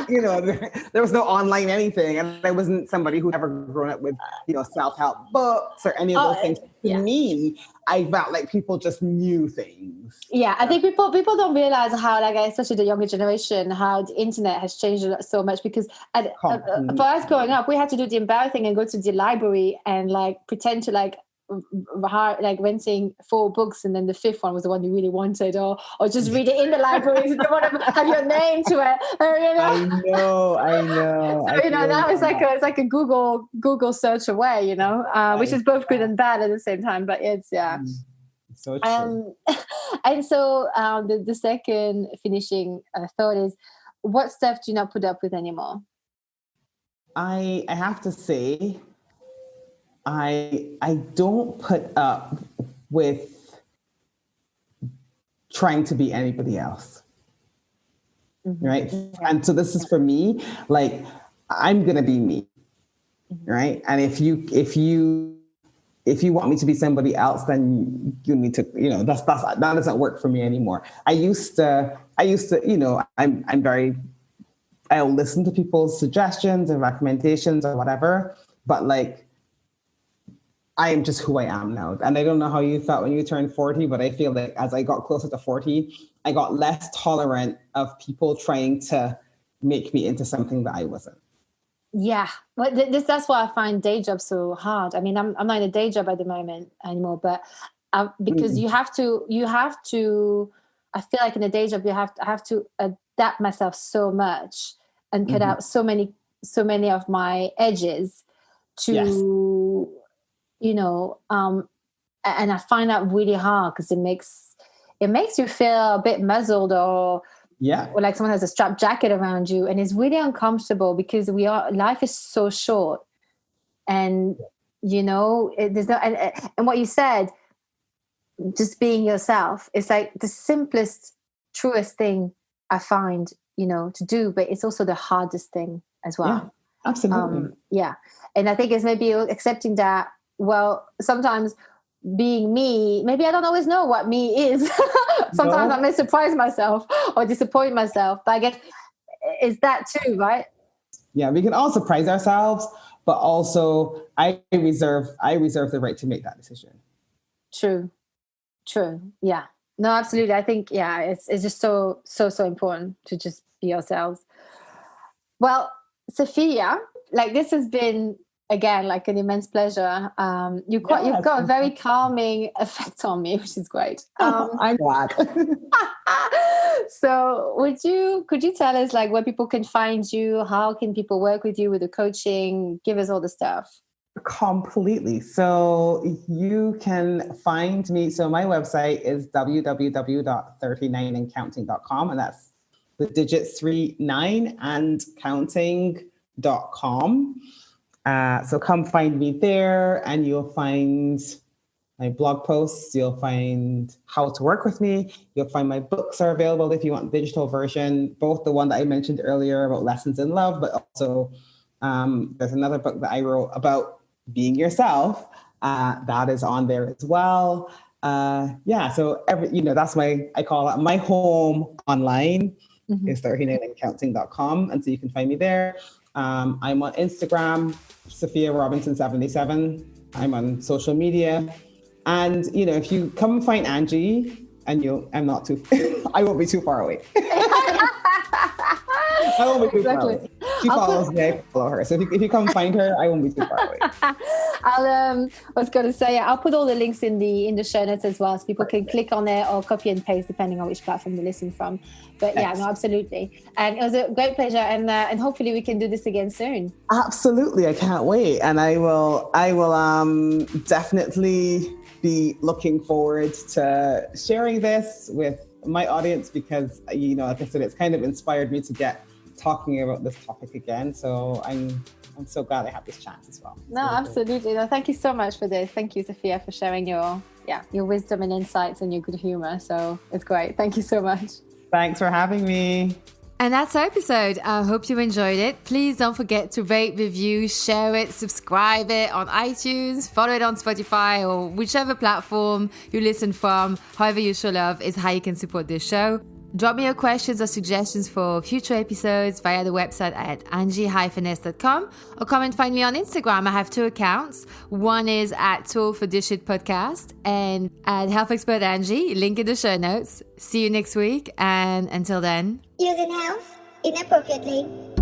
You know, there was no online anything, and I wasn't somebody who'd ever grown up with, you know, self-help books or any of those things. To me, I felt like people just knew things. Yeah, I think people don't realize how, like, especially the younger generation, how the internet has changed so much. Because for us growing up, we had to do the embarrassing and go to the library and like pretend to like renting 4 books, and then the 5th one was the one you really wanted, or just read it in the library if you don't want to have your name to it. You know? I know. So, you know, now it's like a Google search away, you know, which is both good and bad at the same time. But it's so true. And so the second finishing thought is, what stuff do you not put up with anymore? I have to say, I don't put up with trying to be anybody else. Right? And so this is for me, like, I'm going to be me. Right? And if you want me to be somebody else, then you need to, you know, that doesn't work for me anymore. I used to, you know, I'll listen to people's suggestions and recommendations or whatever, but like, I am just who I am now. And I don't know how you felt when you turned 40, but I feel like as I got closer to 40, I got less tolerant of people trying to make me into something that I wasn't. Yeah. Well, that's why I find day jobs so hard. I mean, I'm not in a day job at the moment anymore, but because you have to, I feel like in a day job, I have to adapt myself so much and cut out so many of my edges to, you know, and I find that really hard because it makes you feel a bit muzzled or like someone has a strap jacket around you, and it's really uncomfortable because life is so short, and you know, there's no, and what you said, just being yourself, it's like the simplest, truest thing I find, you know, to do, but it's also the hardest thing as well. Yeah, absolutely. And I think it's maybe accepting that, well, sometimes being me, maybe I don't always know what me is. Sometimes I may surprise myself or disappoint myself, but I guess it's that too, right? Yeah, we can all surprise ourselves, but also I reserve the right to make that decision. True. Yeah. No, absolutely. I think, it's just so important to just be yourselves. Well, Safiya, like, this has been again, like an immense pleasure. You've got a very calming effect on me, which is great. I'm glad. So could you tell us like where people can find you? How can people work with you with the coaching? Give us all the stuff. Completely. So you can find me. So my website is www.39andcounting.com, and that's the digits 39 and counting.com. So come find me there, and you'll find my blog posts. You'll find how to work with me. You'll find my books are available if you want the digital version, both the one that I mentioned earlier about lessons in love, but also there's another book that I wrote about being yourself. That is on there as well. So that's I call it my home online is 39andcounting.com. And so you can find me there. I'm on Instagram, Safiya Robinson 77. I'm on social media. And, if you come and find Angie, and I won't be too far away. I won't be too far away. She follows me, I follow her. So if you come find her, I won't be too far away. I was going to say, I'll put all the links in the show notes as well, so people can click on it or copy and paste depending on which platform you listen from. But yeah, no, absolutely. And it was a great pleasure, and hopefully we can do this again soon. Absolutely, I can't wait, and I will definitely be looking forward to sharing this with my audience because like I said, it's kind of inspired me to get talking about this topic again. So I'm so glad I had this chance as well. No, absolutely. No, thank you so much for this. Thank you, Safiya, for sharing your wisdom and insights and your good humor. So it's great. Thank you so much. Thanks for having me. And that's our episode. I hope you enjoyed it. Please don't forget to rate, review, share it, subscribe it on iTunes, follow it on Spotify or whichever platform you listen from. However you show love is how you can support this show. Drop me your questions or suggestions for future episodes via the website at angie-ness.com or come and find me on Instagram. I have 2 accounts. One is at Tool for This Shit Podcast and at Health Expert Angie. Link in the show notes. See you next week, and until then, using health inappropriately.